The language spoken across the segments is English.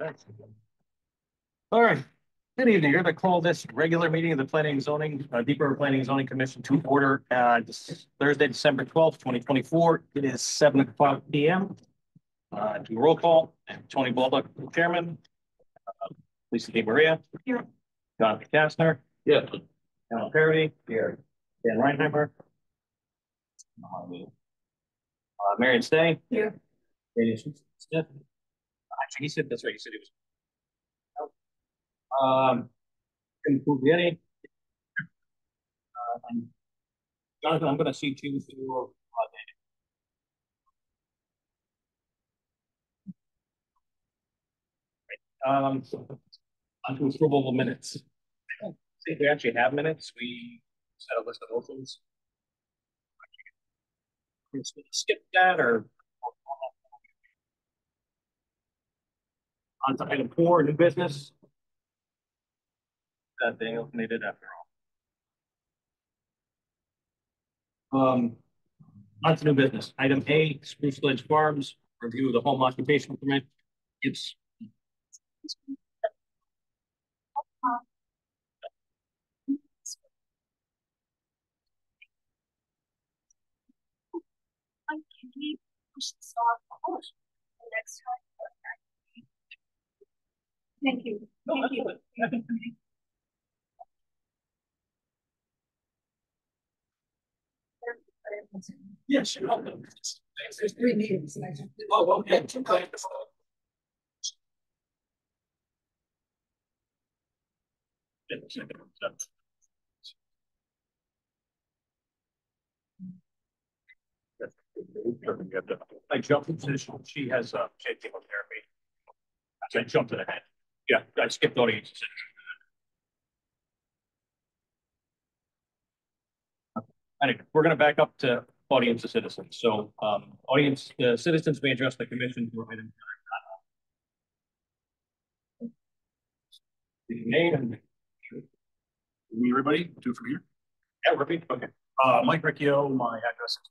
All right. Good evening. Here to call this regular meeting of the Planning and Zoning, Deep River Planning and Zoning Commission to order. This Thursday, December 12th, 2024. It is 7:00 p.m. Do a roll call. Tony Baldock, Chairman. Lisa DeMaria. Here. Jonathan Kastner. Yeah. Alan Parody. Here. Dan Reinheimer. Marion Stay. Here. Daniel Smith. Actually, he said that's right. He said he was. Tim Pugliese. And Jonathan, I'm going to see you through. Onto approval of minutes. I don't think we actually have minutes. We set a list of motions. We're just going to skip that or on to item 4, new business. That Daniel needed after all. On to new business. Item A, Spruce Ledge Farms, review of the home occupation permit. It's Can we push this off the next time? Thank you. Thank you. yes, you're welcome. There's 3 meetings. Oh, okay. I jumped into this. She has chemotherapy. I jumped ahead. Yeah, I skipped audience. Anyway, we're going to back up to audience to citizens. So, audience citizens may address the commission for items. Me, everybody, do it from here. Yeah, repeat. Okay. Mike Riccio, my address is.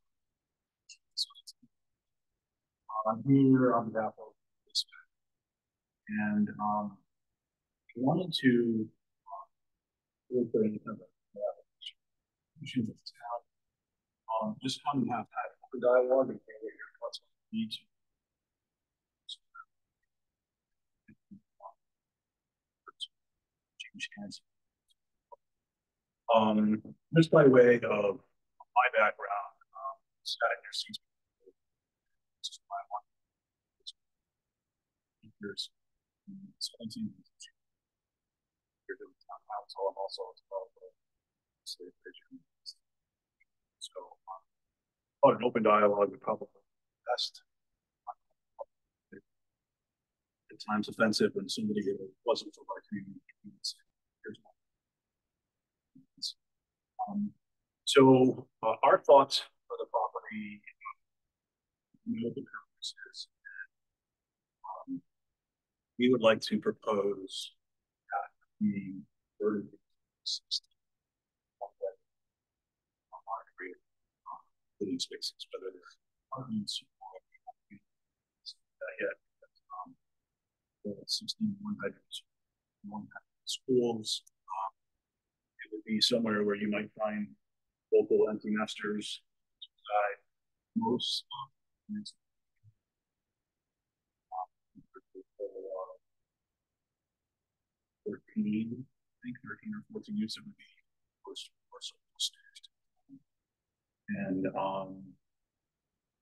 I'm here on behalf of this, and I wanted to really put in kind of issues of the town. Just kind of have had open dialogue and hear what your thoughts on the need to. Change hands. Just by way of my background, sat in your seats. This is my one years, 17 years of town council. I'm also as well state vision. So, an open dialogue would probably be best. At times offensive when somebody wasn't for my community. Here's one. So our thoughts for the property, purposes, we would like to propose that the burden system living spaces, whether they're apartments or 16 one-bedrooms, schools. It would be somewhere where you might find local empty nesters. Most 13, I think 13 or 14 years, it would be close to stairs. And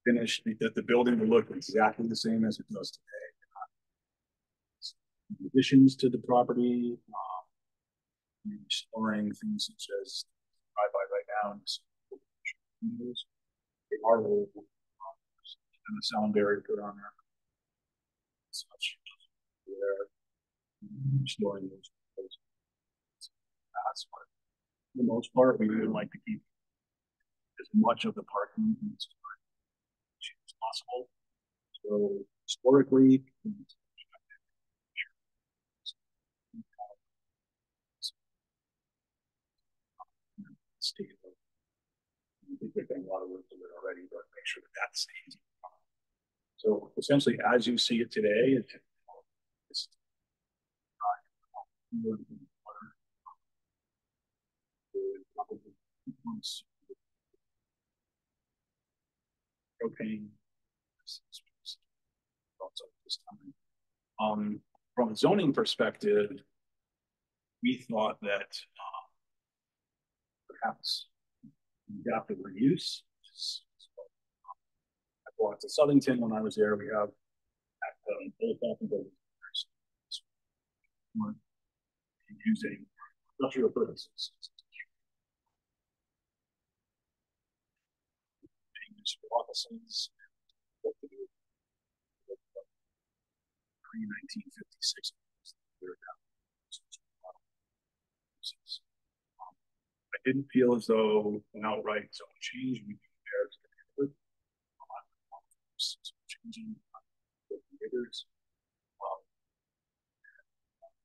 finished that the building would look exactly the same as it does today. Additions to the property, storing things such as drive by right now and they are old, and the sound barrier put on there. Such where storing those. That's what, for the most part, we would like to keep as much of the parking as possible. So historically, state of, I think we've done a lot of work with it already, but make sure that that stays. So essentially, as you see it today, it's Propane. From a zoning perspective, we thought that perhaps adaptive reuse. I bought to Southington when I was there. We have old office buildings using industrial purposes. Being used for offices. Pre-1956. I didn't feel as though an outright zone change would be fair to the neighborhood. Changing neighbors.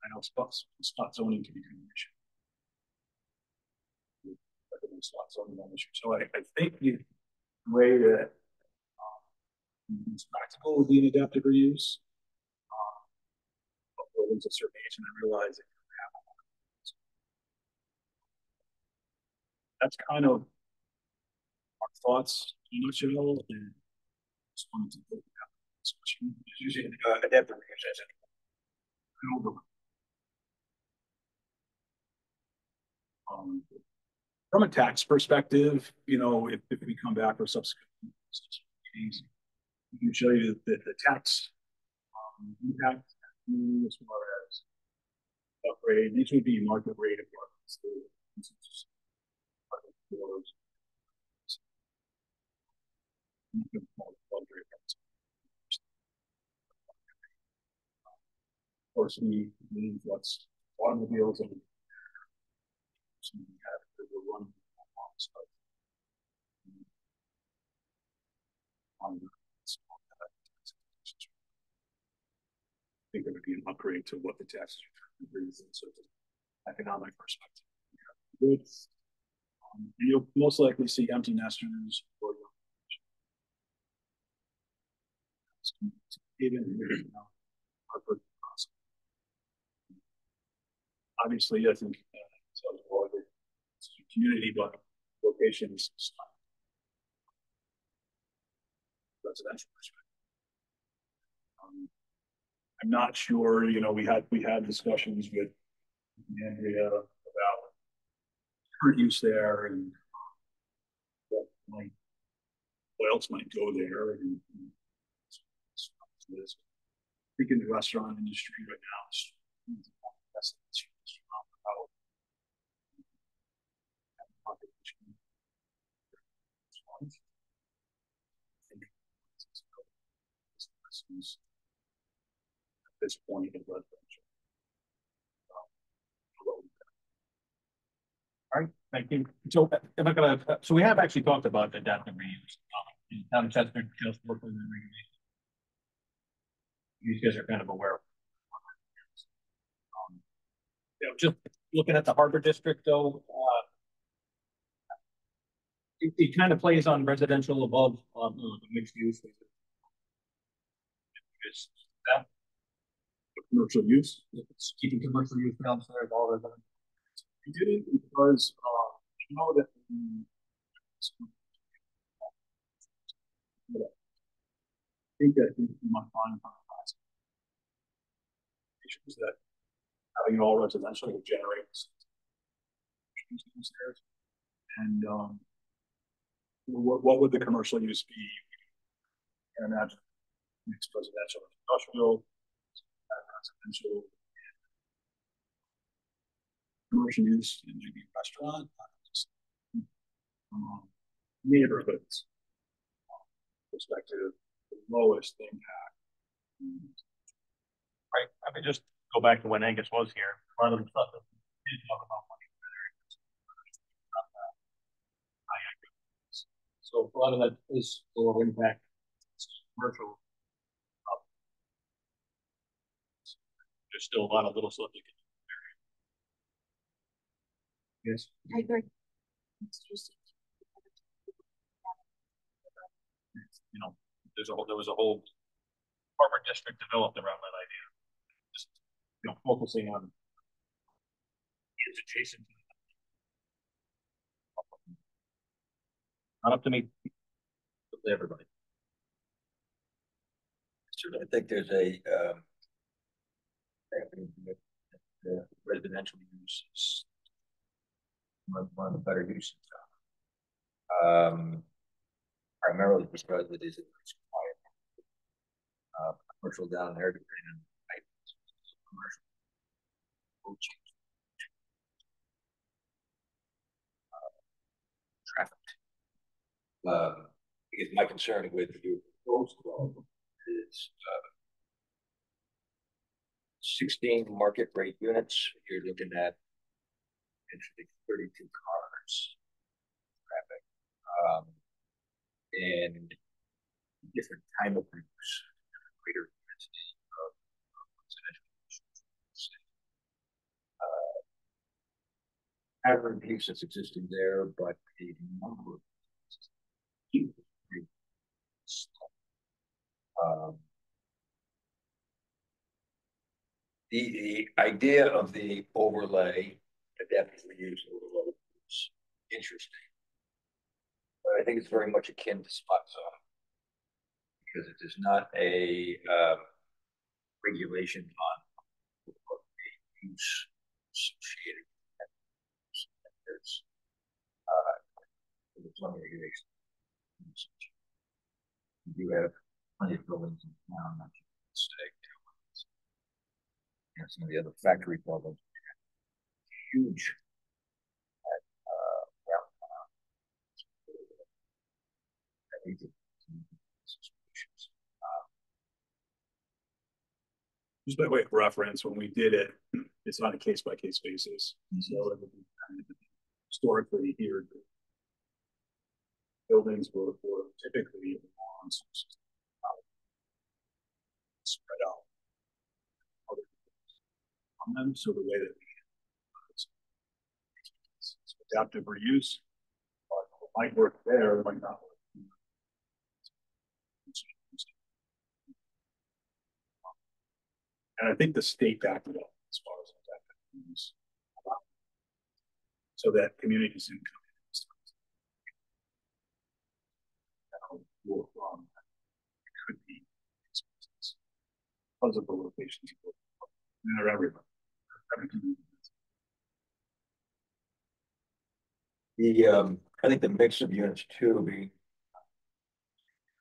I know spot zoning can become an issue. Spot zoning an issue. So I think the way that it's practical would be an adaptive reuse. But buildings a certain age and I realize it can happen. That's kind of our thoughts in each of them. And just wanted to look at that discussion. Usually adaptive reuse as from a tax perspective, you know, if we come back for subsequent meetings, we can show you that the tax impact as far as upgrade. These would be market rate apartments. Of course, we need what's automobiles and we have the run on I think there would be an upgrade to what the tax brings in sort of economic perspective. Good. You'll most likely see empty nesters or obviously, I think it's a community, but locations residential perspective. I'm not sure, you know, we had discussions with Andrea about current use there and what else might go there. And I think in the restaurant industry right now, at this point in residential. All right, thank you. So am I gonna, so we have actually talked about adaptive reuse. Town of Chester just worked with the regulation. You guys are kind of aware of. You know, just looking at the Harbor District though, it kind of plays on residential above the mixed use. Is that Commercial use. it's keeping commercial use downstairs all the time. We did it because I know that I think that you might find issues that having it all residential would generate and what would the commercial use be? I can imagine mixed residential and industrial, residential, commercial use, and maybe restaurant, neighborhoods perspective, the lowest impact. Right. I mean, just go back to when Angus was here. A lot of the stuff that we did talk about money. So a lot of that is lower impact commercial. There's still a lot of little stuff you can do. Yes. I agree. You know, there was a whole Harbor District developed around that idea. Just, you know, focusing on It's adjacent. Not up to me. Up to everybody. I think there's a residential use is one of the better uses. Primarily because it is quiet. Commercial down there, depending on the type of commercial. Will change. Traffic. Because my concern with your proposed law is 16 market rate units. You're looking at potentially 32 cars. Traffic. And different time of use, greater density of residential uses. Average use that's existing there, but a number of the idea of the overlay, adaptive reuse overlay, is interesting. But I think it's very much akin to spot zone because it is not a regulation on a use associated with that. There's plenty of regulations. You do have plenty of buildings in town, not just say, some of the other factory buildings, huge. Just by way of reference, when we did it, it's on a case by case basis. So historically here, buildings were typically lawns spread out on them. So the way that it's adaptive reuse, might work there, might not work. And I think the state backed it up as far as adaptive reuse, so that communities didn't come in. It could be because of the locations. They're everywhere. I think the mix of units too be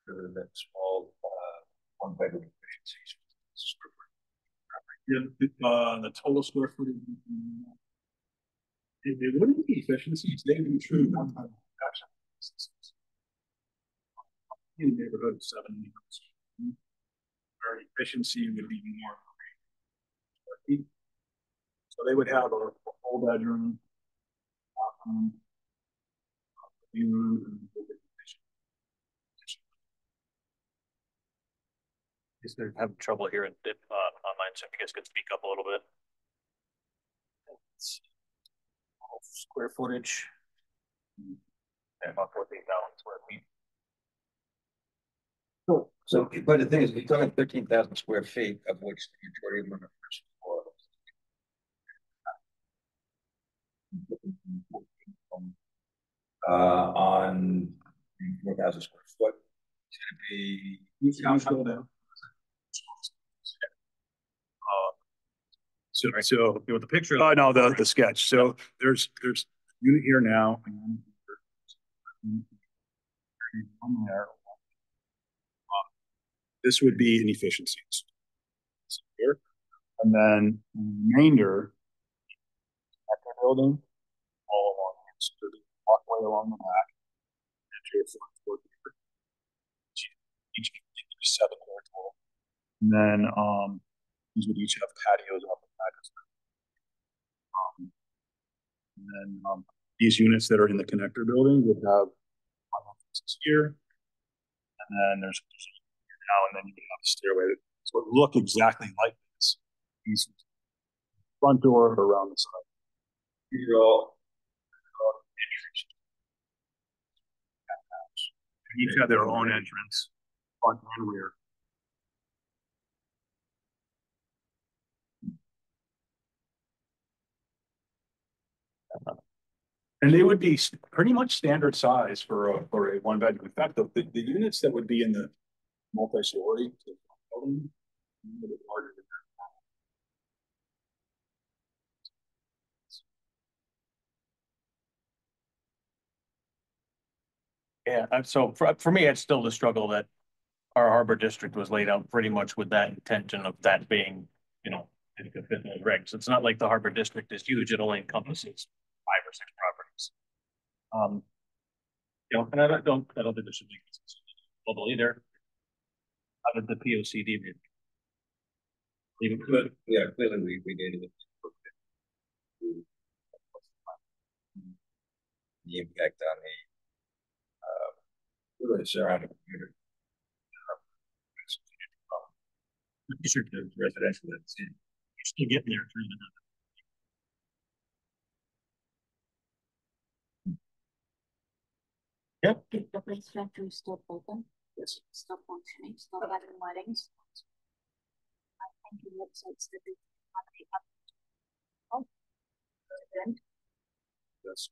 that small one bedroom efficiencies. Yeah, the total square footage. It wouldn't be efficiencies. They would be true one-time action. In the neighborhood of 7 units. Our efficiency would be more. So they would have a full bedroom, living room, and Is they're having trouble hearing it online, so if you guys could speak up a little bit. Square footage. About 14,000 square feet. So, but the thing is, we're talking 13,000 square feet, of which the majority of them are first floor. On 4,000 square foot, it's going to be. So with the picture, oh no, the sketch. So there's unit here now. This would be inefficiencies here, and then remainder after building all along so the walkway along the back, entry of front here. Each 7 here total, and then these would each have patios up the back. And then these units that are in the connector building would have here, and then there's now and then you have a stairway. So it would look exactly like this. These front door around the side. These are all entries. Each have their own entrance, front and rear. And they would be pretty much standard size for a one bedroom. In fact, the units that would be in the multi-story building, a bit harder to. Yeah, so for me, it's still the struggle that our harbor district was laid out pretty much with that intention of that being, you know, it could fit in the regs. It's not like the harbor district is huge. It only encompasses 5 or 6 properties. You know, and I don't think there should be bubble either. How did the POCD read? But yeah, clearly we needed it. The impact on the surrounding community. Sure, Residential. you're still getting there through the. Yep. The police factory is still open. Yes. Still functioning, still having weddings. I think it looks like the big company up. Oh. Then That's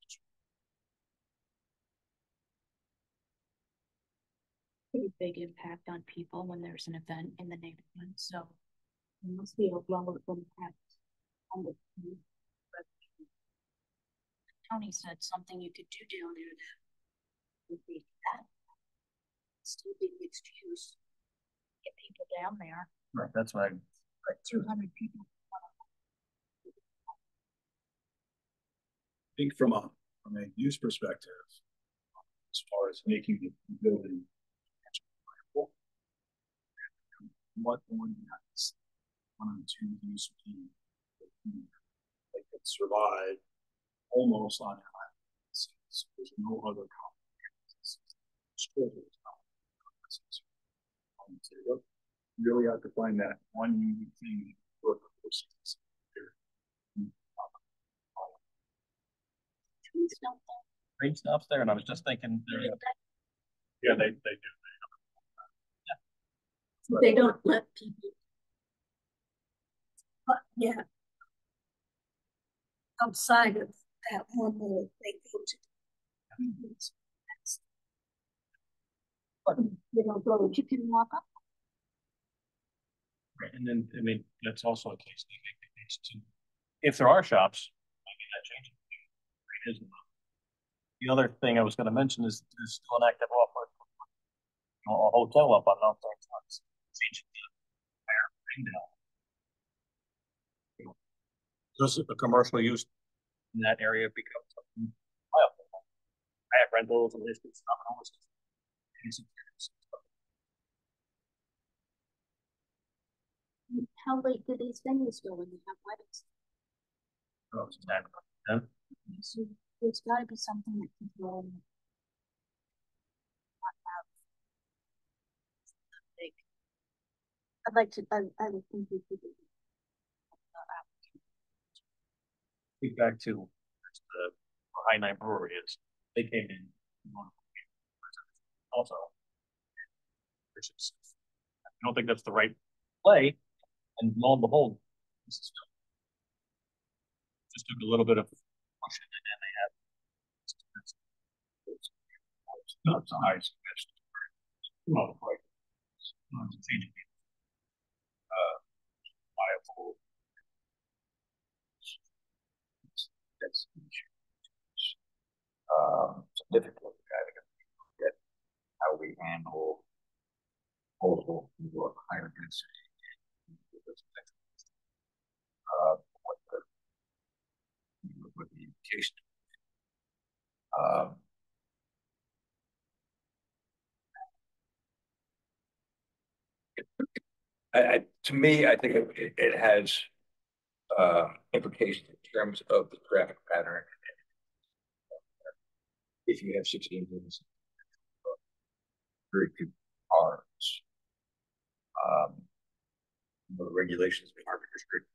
pretty big impact on people when there's an event in the neighborhood. So it must be a level of impact on the community. Tony said something you could do down there that would be that. Still be mixed use. Get people down there. Right, that's why. But 200 people. I think from a use perspective, as far as making the building viable, what one has 1 or 2 use being they could survive almost on an island. So there's no other complications. So you really have to find that one unique thing for the person. Great stuff there, and I was just thinking. Yeah, they do. They don't let people. But yeah. Outside of that one little they go to. But you don't go, you can walk up. Right, and then I mean that's also a case. Too. If there are shops, maybe that changes. It isn't. The other thing I was going to mention is there's still an active offer, a hotel up on North Texas. Changing the entire thing now. Does the commercial use in that area become something viable? I have rentals and this stuff and all this stuff. How late do these venues go when they have weddings? Oh, exactly. Yeah. So there's got to be something that can go. I'd like to. I would think we could do. Think back to the High Night Brewery is. They came in also. I don't think that's the right play, and lo and behold, this is just took a little bit of push, and then they had not the highest best. Well, quite changing viable. That's significant. Get how we handle also for higher density. What the case. To me, I think it has implications in terms of the traffic pattern. If you have 16 units, very few cars. The regulations of the harbor district.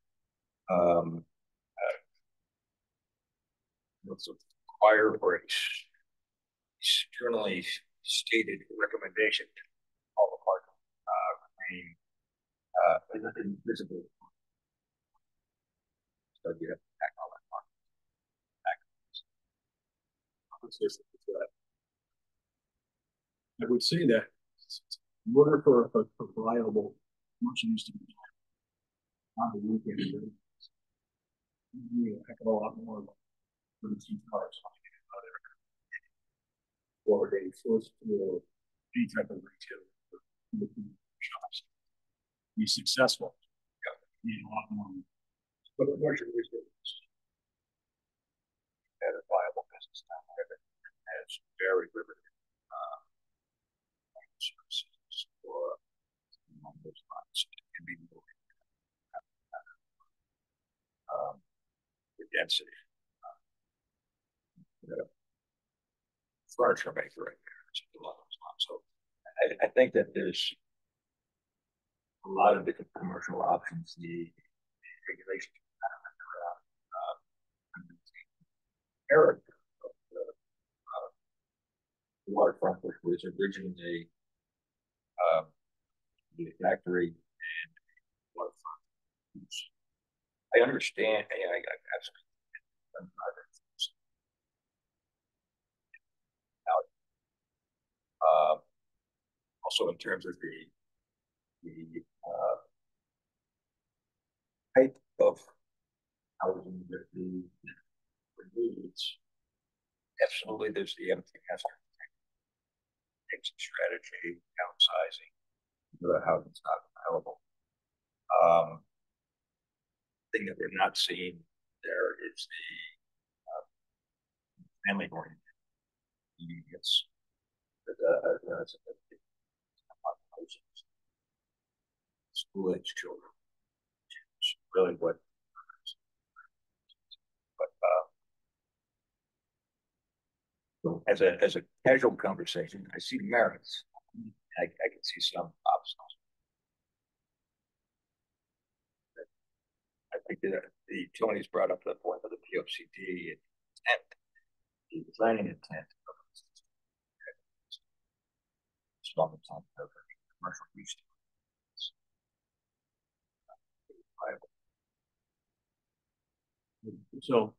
Require for externally stated recommendation to all the parking remain invisible. So you have to pack all that parking. I would say that in order for a viable commercial use to be on the weekend, you need a heck of a lot more than two cars out there. Or a first floor, any type of retail shops. Be successful. You need a lot more. But the commercial use had a viable business down there that has very limited services or along those lines. It can be more the density. Furniture maker right there. So I think that there's a lot of different commercial options. The regulations character of the waterfront, which was originally the factory and waterfront. I understand. I absolutely. Also, in terms of the type of housing that the needs, absolutely, there's the empty nester exit strategy, downsizing, the housing's not available. Thing that we're not seeing there is the family oriented units that school age children. It's really what. But as a casual conversation, I see merits. I can see some obstacles. I think that the Tony's brought up the point of the POCD intent, the planning intent of strong intent of commercial use. So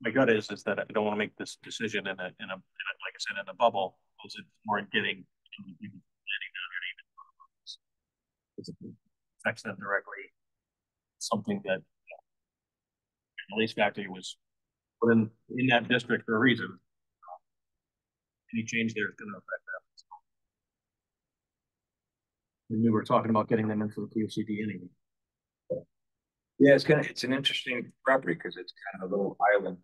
my gut is that I don't want to make this decision in a like I said, in a bubble, because it's more getting people it affects them directly. Something that the lease factory was put in that district for a reason. Any change there is going to affect that. And we were talking about getting them into the POCD anyway. Yeah, it's an interesting property because it's kind of a little island.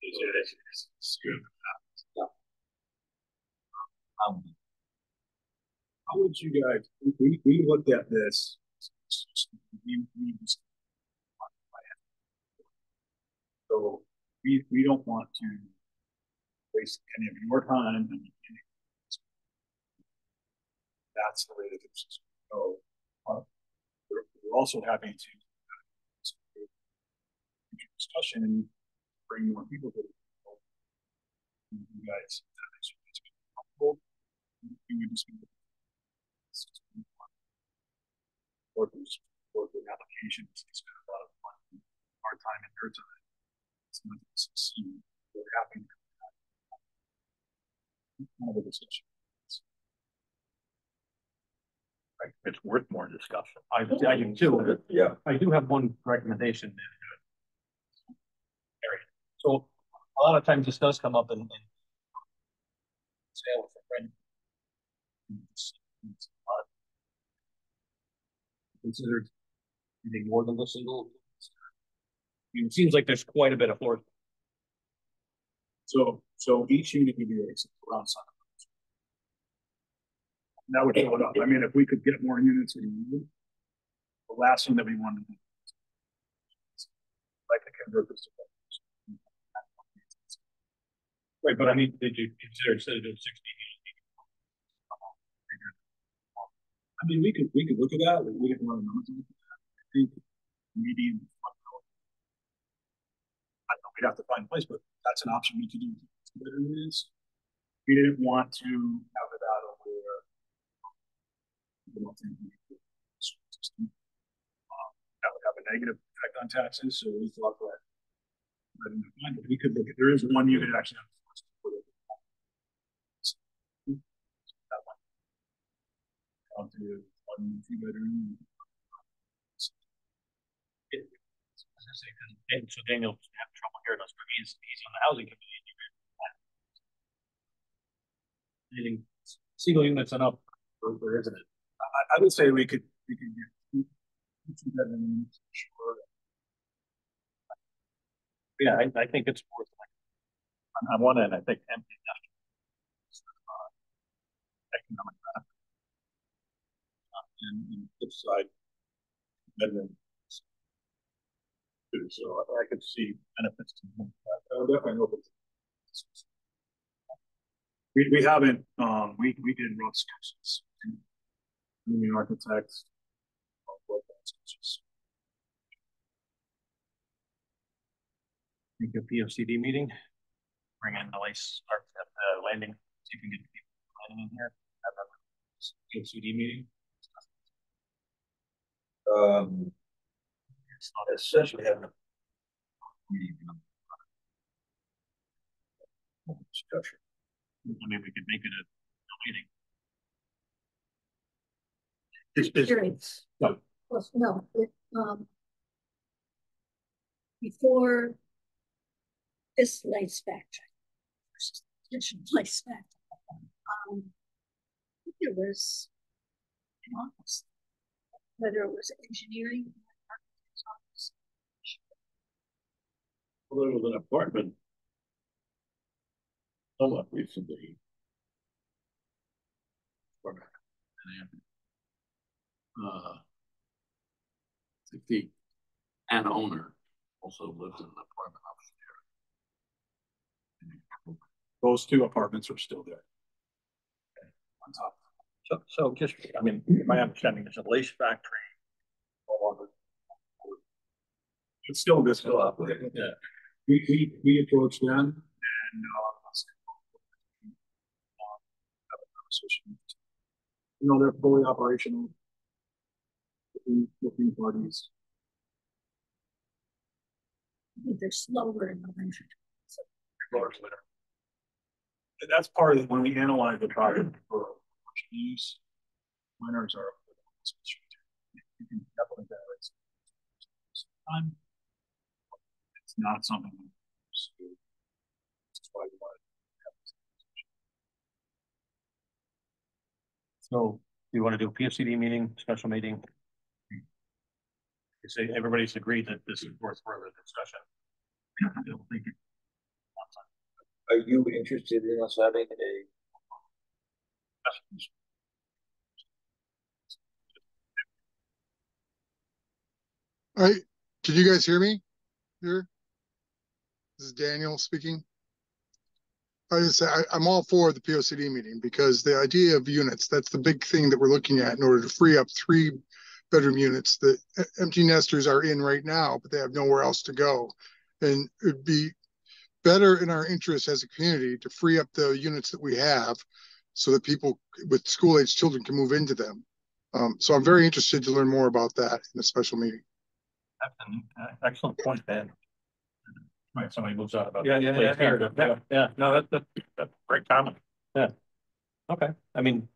It's good. How would you guys? We looked at this. So we don't want to waste any of your time. That's the way that it's go. We're also happy to discussion and bring more people to the table. You guys, work with applications, spend a lot of money, our time and their time. It's not to succeed. We're happy to have a discussion. Right. It's worth more discussion. I do too. Yeah. I do have one recommendation. So a lot of times this does come up in sale for rent. Considered anything more than the single. It seems like there's quite a bit of floor. So each unit would be around something. That would fill it up. I mean, if we could get more units, the last thing that we wanted to do is like to convert this to. Right, but I mean, did you consider instead of doing 16? I mean, we could look at that. We can run numbers. I think maybe I don't know, we'd have to find a place, but that's an option we could do. We didn't want to have it out of where that would have a negative effect on taxes. So we thought that We could look at, there is one you could actually. That one. I'll do 1 2-bedroom. So Daniel have trouble hearing us, but he's on the housing committee. Anything single units and up, or isn't it? I would say we could get 2 bedrooms, sure. Yeah, I think it's worth it. On one end, I think empty nest economic benefit. And the flip side, bedroom. So I could see benefits to them. I would definitely open. We haven't, we did rough sketches. The architects. Think a POCD meeting, bring in the lace start at the landing, see if we can get people landing in here. Have a POCD meeting. It's not essentially having a discussion. I mean, we could make it a meeting. Curious. No. Well, no, before this lace factory, versus traditional lace factory, there was an office, whether it was engineering, architect's office. Well, there was an apartment somewhat recently. I think the owner also lived in an apartment upstairs. Those 2 apartments are still there. On top. So just, I mean, my understanding is a lace factory. It's still this. Still operating. Yeah. We approached them and have a conversation. You know, they're fully operational. Looking parties. I think they're slower in the winter. And that's part of it when we analyze the project for use. Miners are. You can definitely generate some time. It's not something. That's why we want to have this conversation. So you want to do a PFCD meeting, special meeting? You say everybody's agreed that this is worth further discussion. I don't think it. Are you interested in us having All right, can you guys hear me here? This is Daniel speaking. I'm all for the POCD meeting because the idea of units, that's the big thing that we're looking at in order to free up 3-bedroom units that empty nesters are in right now, but they have nowhere else to go. And it'd be better in our interest as a community to free up the units that we have so that people with school-age children can move into them. So I'm very interested to learn more about that in a special meeting. That's an excellent point, Ben. Right, somebody moves out about. Yeah. No, that's great comment. Yeah. Okay, I mean.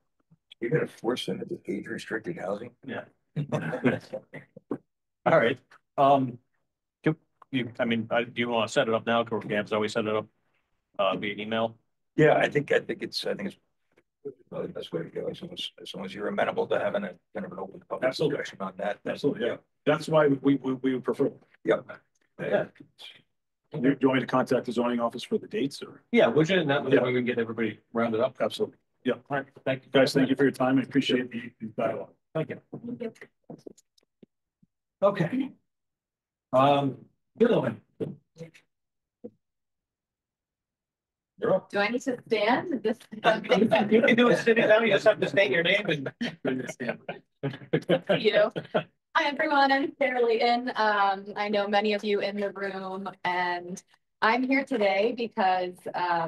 you're gonna force them into age restricted housing? Yeah. All right, do you want to set it up now, or Gab's always set it up via email? Yeah, I think it's probably the best way to go, as long as you're amenable to having a kind of an open public Absolutely. discussion on that. Absolutely, yeah. That's why we would prefer. Yep. Yeah. Do you want me to contact the zoning office for the dates or? Yeah, which is that way Yeah. we can get everybody rounded up. Absolutely. Yeah. All right, thank you. Guys, thank you for your time. I appreciate the dialogue. Thank you. Okay. Bill. You're up. Do I need to stand? This You can do it sitting down, you just have to state your name and. you. Hi everyone, I'm Fairly In. I know many of you in the room, and I'm here today because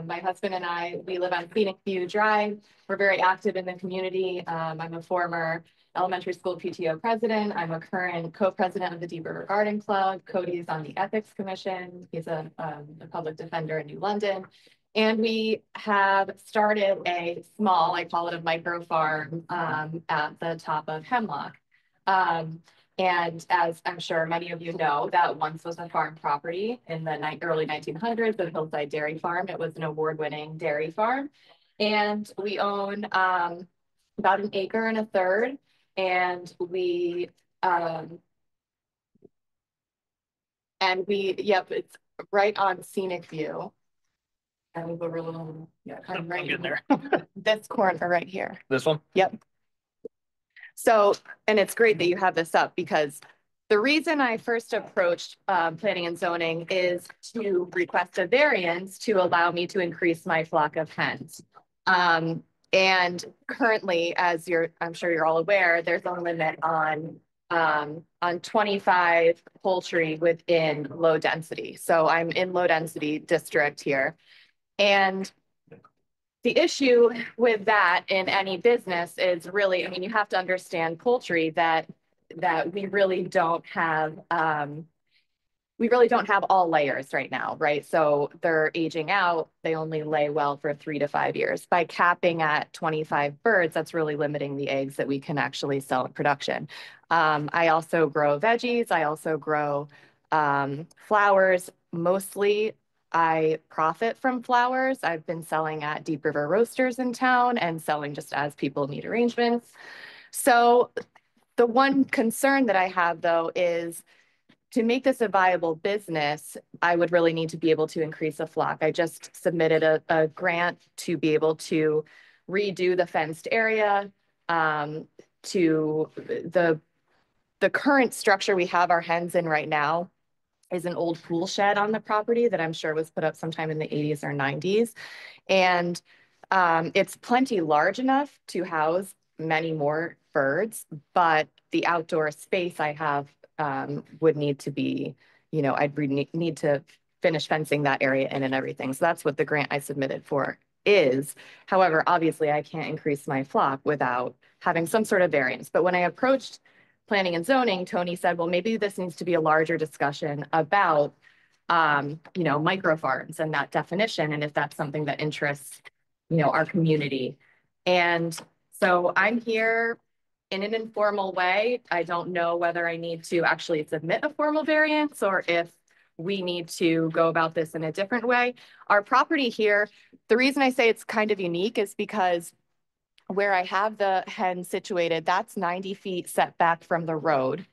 my husband and we live on Scenic View Drive. We're very active in the community. I'm a former elementary school PTO president. I'm a current co-president of the Deep River Garden Club. Cody's on the Ethics Commission. He's a public defender in New London. And we have started a small, I call it a micro farm at the top of Hemlock. And as I'm sure many of you know, that once was a farm property in the early 1900s, the Hillside Dairy Farm. It was an award-winning dairy farm. And we own about 1.33 acres. And yep, it's right on Scenic View. And we go a little, yeah, kind of right in there. This corner right here. This one? Yep. So, and it's great that you have this up because the reason I first approached planning and zoning is to request a variance to allow me to increase my flock of hens. And currently, as I'm sure you're all aware, there's a limit on 25 poultry within low density. So I'm in low density district here. And the issue with that in any business is really, I mean, you have to understand poultry that we really don't have all layers right now, right? So they're aging out. They only lay well for 3 to 5 years. By capping at 25 birds, that's really limiting the eggs that we can actually sell in production. I also grow veggies. I also grow flowers. Mostly I profit from flowers. I've been selling at Deep River Roasters in town and selling just as people need arrangements. So the one concern that I have though is to make this a viable business, I would really need to be able to increase a flock. I just submitted a grant to be able to redo the fenced area. To the current structure we have our hens in right now is an old pool shed on the property that I'm sure was put up sometime in the 80s or 90s. And it's plenty large enough to house many more birds, but the outdoor space I have would need to be, I'd need to finish fencing that area in and everything. So that's what the grant I submitted for is. However, obviously I can't increase my flock without having some sort of variance. But when I approached planning and zoning, Tony said, well, maybe this needs to be a larger discussion about, micro farms and that definition. And if that's something that interests, our community. And so I'm here in an informal way. I don't know whether I need to actually submit a formal variance or if we need to go about this in a different way. Our property here, the reason I say it's kind of unique is because where I have the hen situated, that's 90 feet set back from the road.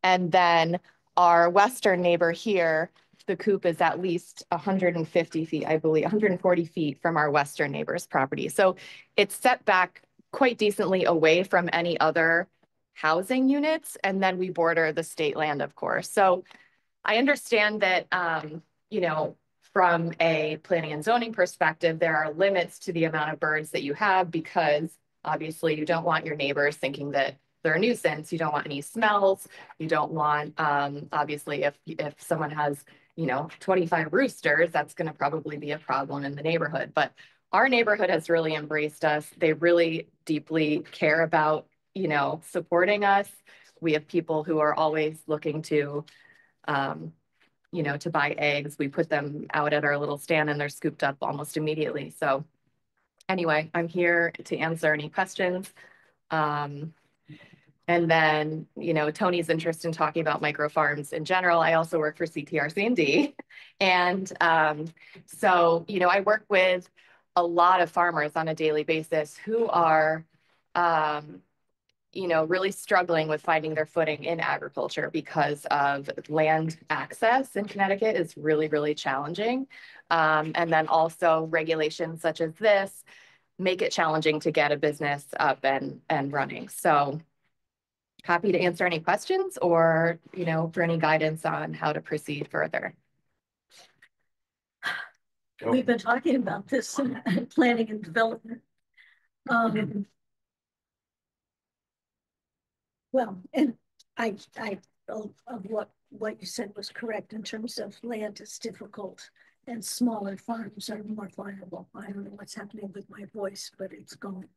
And then our western neighbor here, the coop is at least 150 feet, I believe, 140 feet from our western neighbor's property. So it's set back quite decently away from any other housing units. And then we border the state land, of course. So I understand that, from a planning and zoning perspective, there are limits to the amount of birds that you have because obviously you don't want your neighbors thinking that they're a nuisance. You don't want any smells. You don't want, obviously, if someone has, 25 roosters, that's going to probably be a problem in the neighborhood. But our neighborhood has really embraced us. They really deeply care about, supporting us. We have people who are always looking to, to buy eggs. We put them out at our little stand and they're scooped up almost immediately. So anyway, I'm here to answer any questions. And then, Tony's interest in talking about micro farms in general. I also work for CTRC&D. And so, I work with a lot of farmers on a daily basis who are, really struggling with finding their footing in agriculture because of land access in Connecticut is really, really challenging. And then also regulations such as this make it challenging to get a business up and running. So happy to answer any questions or, for any guidance on how to proceed further. We've been talking about this in planning and development. Well, and I of what you said was correct in terms of land is difficult and smaller farms are more viable. I don't know what's happening with my voice, but it's going.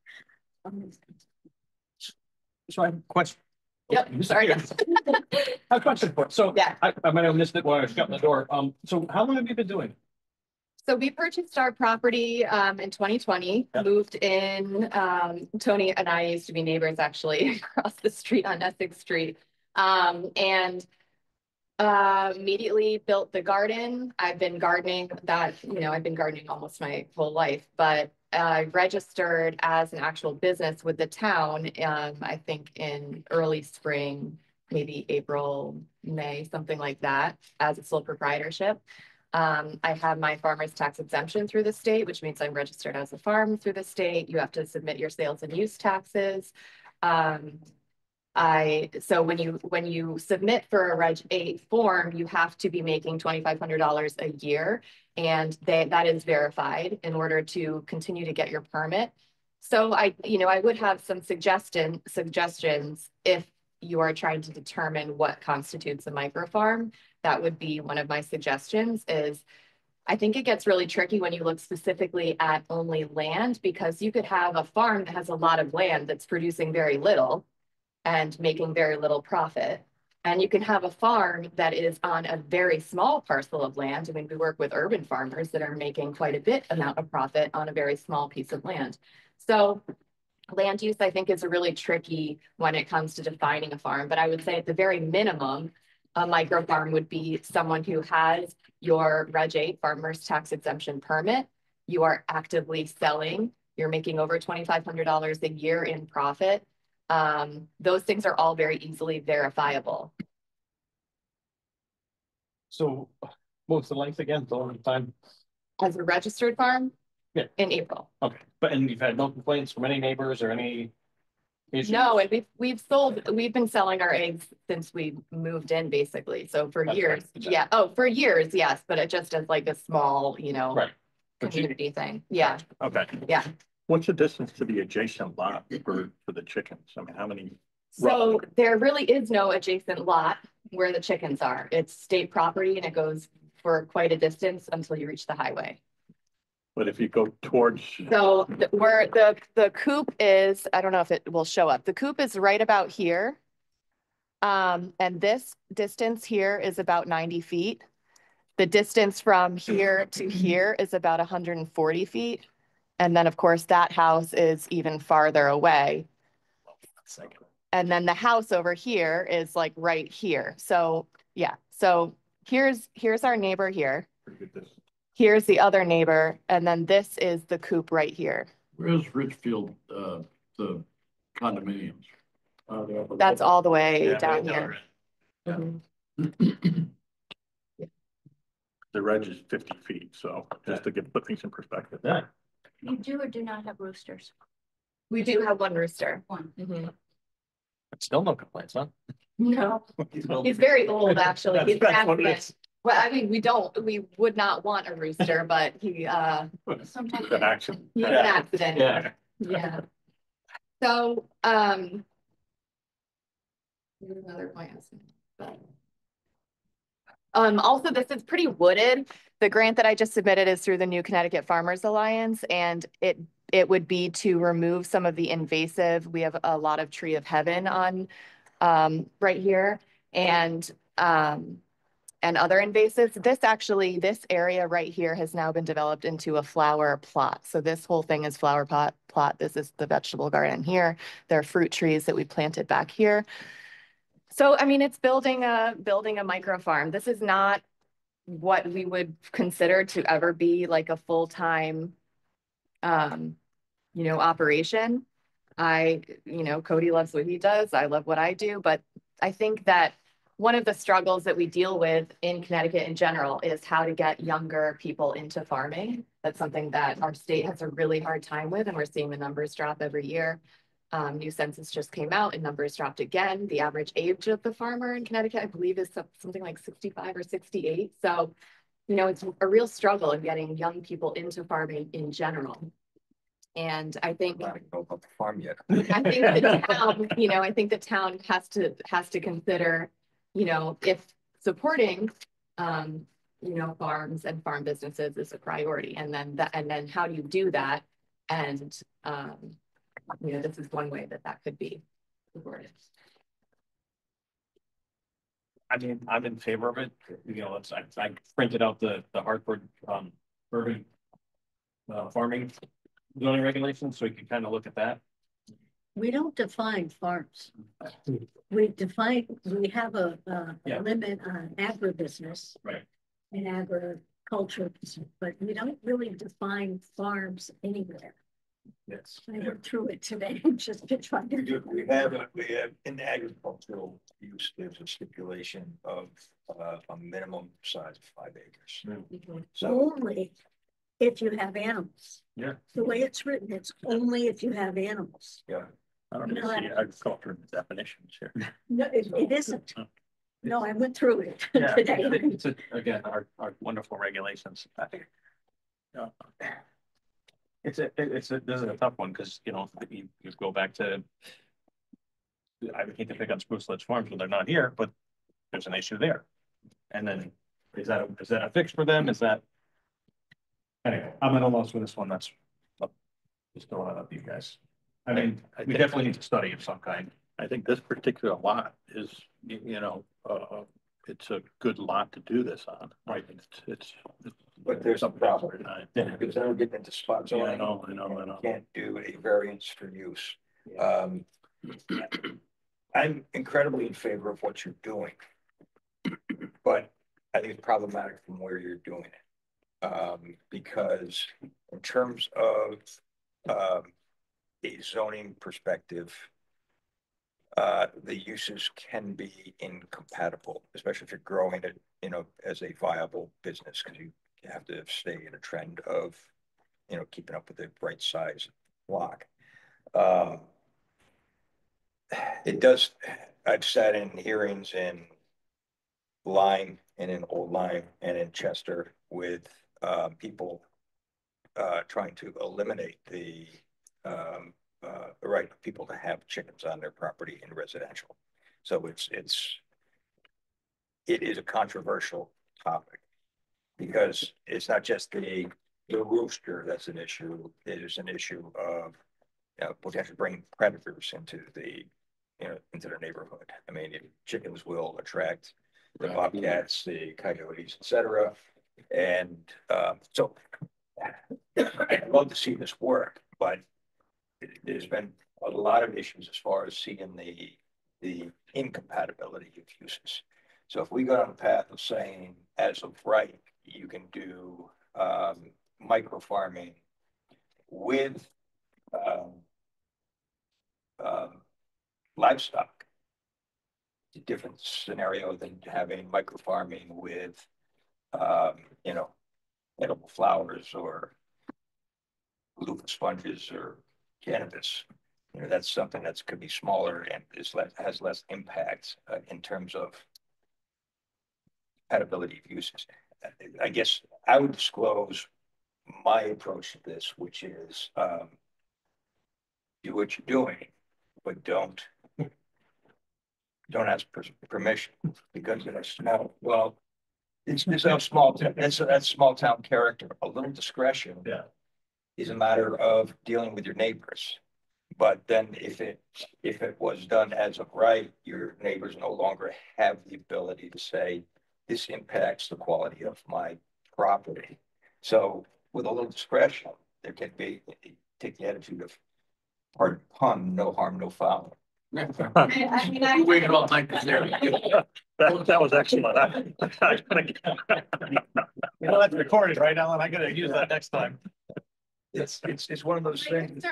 So I have a question. Yep, sorry. I have a question for you. So Yeah. I might have missed it when I was shutting the door. So how long have you been doing it? So we purchased our property in 2020, Yeah. moved in. Tony and I used to be neighbors actually across the street on Essex Street. And immediately built the garden. I've been gardening I've been gardening almost my whole life, but I registered as an actual business with the town, I think in early spring, maybe April, May, something like that, as a sole proprietorship. I have my farmer's tax exemption through the state, which means I'm registered as a farm through the state. You have to submit your sales and use taxes. So when you submit for a Reg 8 form, you have to be making $2,500 a year, and that is verified in order to continue to get your permit. So I would have some suggestions if you are trying to determine what constitutes a micro farm. That would be one of my suggestions. I think it gets really tricky when you look specifically at only land, because you could have a farm that has a lot of land that's producing very little and making very little profit. And you can have a farm that is on a very small parcel of land. I mean, we work with urban farmers that are making quite a bit amount of profit on a very small piece of land. So land use, I think, is really tricky when it comes to defining a farm. But I would say at the very minimum, a micro farm would be someone who has your Reg 8 farmer's tax exemption permit. You are actively selling. You're making over $2,500 a year in profit. Those things are all very easily verifiable. So what was the length again? The long time? As a registered farm? Yeah. In April. Okay, and you've had no complaints from any neighbors or any issues? No, and we've been selling our eggs since we moved in, basically. So for That's years, right. yeah. Oh, for years, yes, but it just as like a small, Right. community thing. Yeah, Okay. yeah. What's the distance to the adjacent lot for the chickens? I mean, how many? So there really is no adjacent lot where the chickens are. It's state property and it goes for quite a distance until you reach the highway. But if you go towards, So where the coop is, I don't know if it will show up. The coop is right about here. And this distance here is about 90 feet. The distance from here to here is about 140 feet. And then, of course, that house is even farther away. And then the house over here is like right here. So yeah, so here's our neighbor here. Here's the other neighbor, and then this is the coop right here. Where's Richfield, the condominiums? That's all the way Yeah, down right here. down Mhm. the reg is 50 feet, so just to put things in perspective. Yeah. You do or do not have roosters? We do have one rooster. One. Mhm. Still no complaints, huh? No, he's very old, actually. He's That's what it active. is. Well, I mean, we would not want a rooster, but Sometimes. It's an accident. he's an Yeah. accident. Yeah. Yeah. So, there's another point. Also, this is pretty wooded. The grant that I just submitted is through the New Connecticut Farmers Alliance, and it would be to remove some of the invasive. We have a lot of tree of heaven on right here, and other invasives. This area right here has now been developed into a flower plot. So this whole thing is flower plot. This is the vegetable garden here. There are fruit trees that we planted back here. So, I mean, it's building a micro farm. This is not what we would consider to ever be like a full-time, operation. Cody loves what he does. I love what I do, but I think that one of the struggles that we deal with in Connecticut in general is how to get younger people into farming. That's something that our state has a really hard time with, and we're seeing the numbers drop every year. New census just came out and numbers dropped again. The average age of the farmer in Connecticut, I believe, is something like 65 or 68. So, it's a real struggle in getting young people into farming in general. And I think I don't know about the farm yet. I think the town, I think the town has to consider, if supporting farms and farm businesses is a priority. And then how do you do that? And, this is one way that could be supported. I mean, I'm in favor of it. I printed out the Hartford, urban farming zoning regulations, so we can kind of look at that. We don't define farms. We have a Yeah. limit on agribusiness. Right. And agriculture, but we don't really define farms anywhere. Yes. I went through it today, just to try to. We have in agricultural use, there's a stipulation of a minimum size of 5 acres. So Only if you have animals. Yeah. The way it's written, it's only if you have animals. yeah, I don't even see agriculture in the definitions here. No, it isn't. No, I went through it Yeah, today. it's again, our wonderful regulations. I think. This is a tough one because, you go back to, I hate to pick on Spruce Ledge Farms when they're not here, but there's an issue there. And then is that a fix for them? Is that? Anyway, I'm at a loss with this one. That's just throwing it up to you guys. I mean, we definitely need to study of some kind. I think this particular lot is, it's a good lot to do this on. Right. It's but there's a problem. Yeah. Because then we're getting into spot Yeah, I zoning. know. You can't do a variance for use. I'm incredibly in favor of what you're doing, but I think it's problematic from where you're doing it. Because in terms of a zoning perspective, the uses can be incompatible, especially if you're growing it, as a viable business, because you have to stay in a trend of, keeping up with the right size block. It does. I've sat in hearings in Lyme and in Old Lyme and in Chester with people trying to eliminate the right of people to have chickens on their property in residential. So it is a controversial topic because it's not just the rooster that's an issue. It is an issue of potentially bringing predators into the neighborhood. I mean, chickens will attract the bobcats, the coyotes, etc. And so I'd love to see this work, but there's been a lot of issues as far as seeing the incompatibility of uses. So if we go down the path of saying, as of right, you can do micro farming with livestock, it's a different scenario than having micro farming with edible flowers or loofah sponges or cannabis. That's something that could be smaller and has less impact in terms of compatibility of uses. I guess I would disclose my approach to this, which is do what you're doing, but don't ask permission, because it's a small town. That's small town character. A little discretion is a matter of dealing with your neighbors. But then if it was done as of right, your neighbors no longer have the ability to say, this impacts the quality of my property. So with a little discretion, there can be, take the attitude of, pardon the pun, no harm, no foul. We waited all night to hear it. That was excellent. That's recorded, right, Alan? I gotta use that next time. It's one of those things.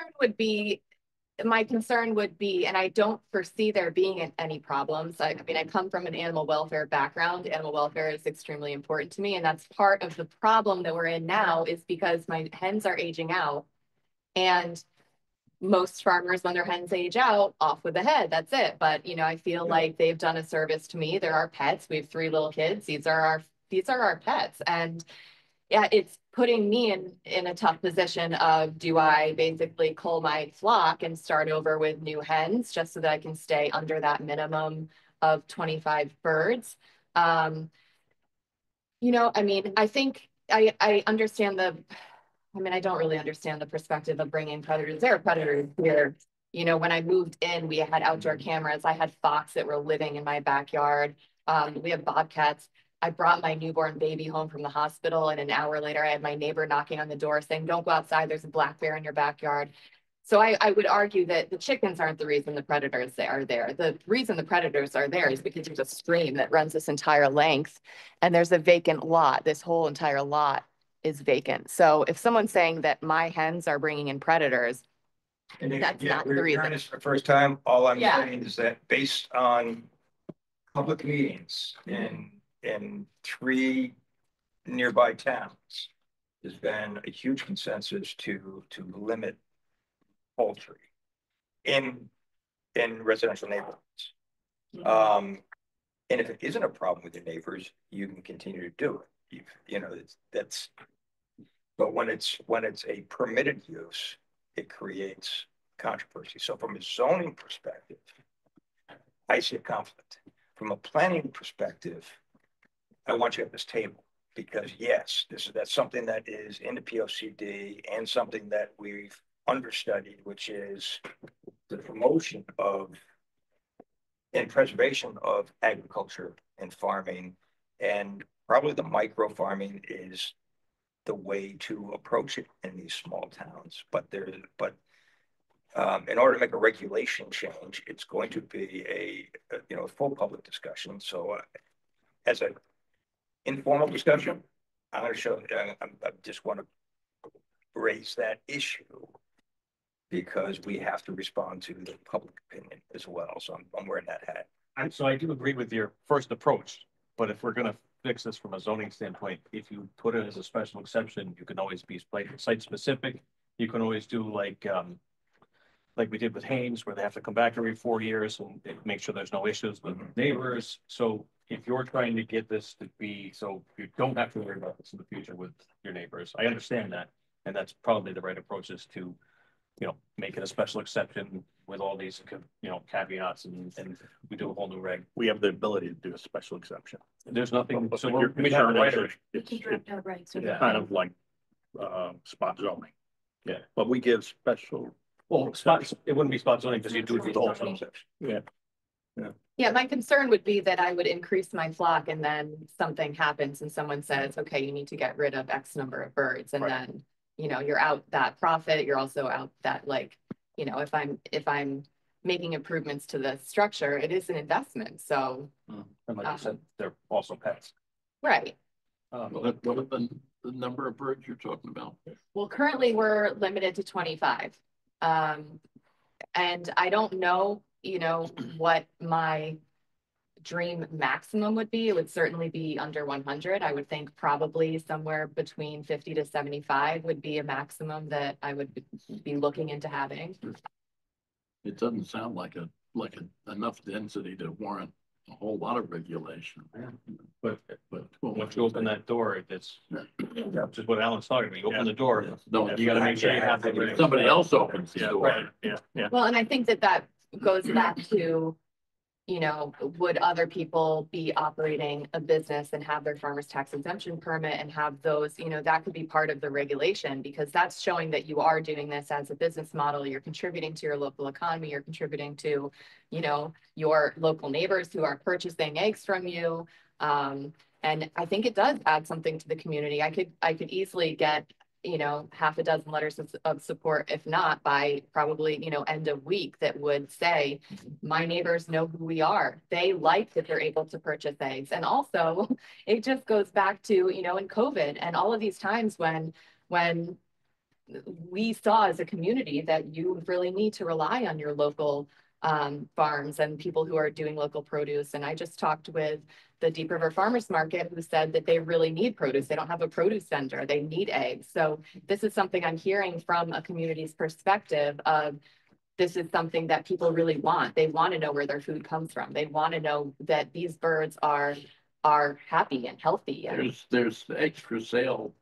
My concern would be, and I don't foresee there being any problems. I mean, I come from an animal welfare background. Animal welfare is extremely important to me. And that's part of the problem that we're in now, is because my hens are aging out. And most farmers, when their hens age out, off with the head, that's it. But, I feel like they've done a service to me. They're our pets. We have 3 little kids. These are our pets. And yeah, it's putting me in a tough position of, do I basically cull my flock and start over with new hens just so that I can stay under that minimum of 25 birds? You know, I mean, I think I understand I don't really understand the perspective of bringing predators. There are predators here. You know, when I moved in, we had outdoor cameras. I had fox that were living in my backyard. We have bobcats. I brought my newborn baby home from the hospital, and an hour later, I had my neighbor knocking on the door saying, "Don't go outside. There's a black bear in your backyard." So I would argue that the chickens aren't the reason the predators are there. The reason the predators are there is because there's a stream that runs this entire length, and there's a vacant lot. This whole entire lot is vacant. So if someone's saying that my hens are bringing in predators, And if, that's yeah, not we're the hearing reason. this for the first time, all I'm Yeah. saying is that based on public meetings in 3 nearby towns, there's been a huge consensus to limit poultry in residential neighborhoods. And if it isn't a problem with your neighbors, you can continue to do it. You know, that's. But when it's a permitted use, it creates controversy. So from a zoning perspective, I see a conflict. From a planning perspective, I want you at this table because yes, that's something that is in the POCD and something that we've understudied, which is the promotion of and preservation of agriculture and farming, and probably the micro farming is the way to approach it in these small towns. But in order to make a regulation change, it's going to be a full public discussion. So as an informal discussion, I'm going to show. I just want to raise that issue because we have to respond to the public opinion as well. So I'm wearing that hat. So I do agree with your first approach, but if we're gonna fix this from a zoning standpoint, if you put it as a special exception, you can always be site specific. You can always do like we did with Haynes, where they have to come back every 4 years and make sure there's no issues with neighbors. So if you're trying to get this to be, so you don't have to worry about this in the future with your neighbors, I understand that. And that's probably the right approach is to, make it a special exception with all these, caveats and we do a whole new reg. We have the ability to do a special exception. There's nothing, But so your we have a concern right. is of- You it's can draft out regs. so it's that- kind of like spot zoning. Yeah. But we give special, Well, spots, it wouldn't be spot zoning because you do it the the whole whole concept. Yeah. Yeah, my concern would be that I would increase my flock and then something happens and someone says, okay, you need to get rid of X number of birds. And Right. then, you're out that profit, you're also out that if I'm making improvements to the structure, it is an investment. So, And like I said, they're also pets. right. What are the number of birds you're talking about? Well, currently we're limited to 25. And I don't know, what my dream maximum would be. It would certainly be under 100. I would think probably somewhere between 50 to 75 would be a maximum that I would be looking into having. It doesn't sound like enough density to warrant a whole lot of regulation. But But once you open that door, it's just what Alan's talking about. You open the door, No, you gotta make sure you have the. somebody else opens the Yeah, door. right, yeah. Well, and I think that goes back to, would other people be operating a business and have their farmer's tax exemption permit and have those, that could be part of the regulation because that's showing that you are doing this as a business model. You're contributing to your local economy. You're contributing to, your local neighbors who are purchasing eggs from you. And I think it does add something to the community. I could easily get, half a dozen letters of support, if not by probably, end of week that would say, my neighbors know who we are. They like that they're able to purchase eggs. And also it just goes back to, in COVID and all of these times when we saw as a community that you really need to rely on your local farms and people who are doing local produce. And I just talked with the Deep River Farmers Market who said that they really need produce. They don't have a produce vendor. They need eggs. So this is something I'm hearing from a community's perspective of this is something that people really want. They want to know where their food comes from. They want to know that these birds are happy and healthy. And There's eggs for sale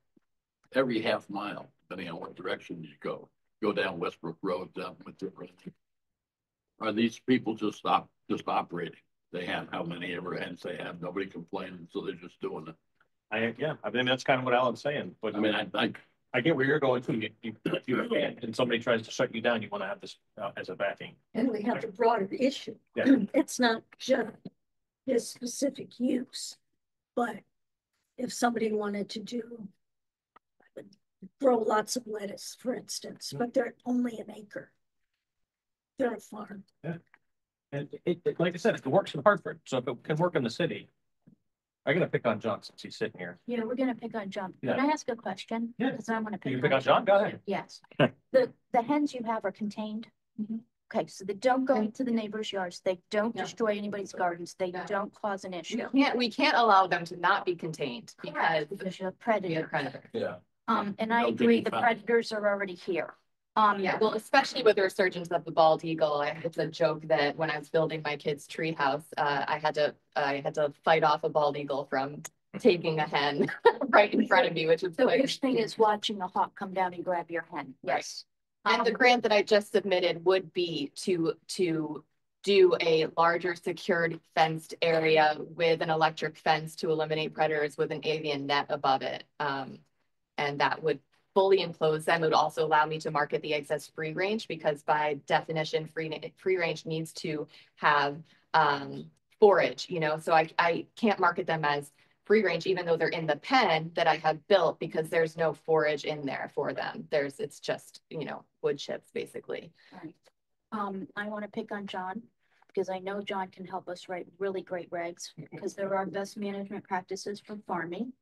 every half mile, depending on what direction you go. Go down Westbrook Road, down Material. Are these people just operating? They have how many ever hens they have, nobody complaining, so they're just doing it. Yeah, I mean, that's kind of what Alan's saying, but I mean, I get where you're going to. If you can't, and somebody tries to shut you down, you want to have this as a backing. And we have the broader issue. Yeah. It's not just this specific use, but if somebody wanted to grow lots of lettuce, for instance, but they're only an acre. They're a farm. Yeah. And like I said, it works in Hartford, so if it can work in the city. I'm gonna pick on John since he's sitting here. Yeah, we're gonna pick on John. Yeah. Can I ask a question? Yeah. Because I want to You pick pick on John? Go ahead. Yes. The hens you have are contained. Okay, so they don't go into the neighbors' yards. They don't No. destroy anybody's gardens. They don't cause an issue. We can't allow them to not be contained because Because you're a they're predator. predators. yeah. And I No agree, digging the foul. predators are already here. Yeah, well, especially with the resurgence of the bald eagle, it's a joke that when I was building my kid's treehouse, I had to fight off a bald eagle from taking a hen right in front of me, which is The like. worst thing is watching a hawk come down and grab your hen. Yes. And the grant that I just submitted would be to do a larger secured fenced area with an electric fence to eliminate predators with an avian net above it. And that would fully enclose them. It would also allow me to market the eggs as free range because by definition, free range needs to have forage, so I can't market them as free range, even though they're in the pen that I have built because there's no forage in there for them. It's just, wood chips basically. Right. I want to pick on John because I know John can help us write really great regs because there are best management practices for farming,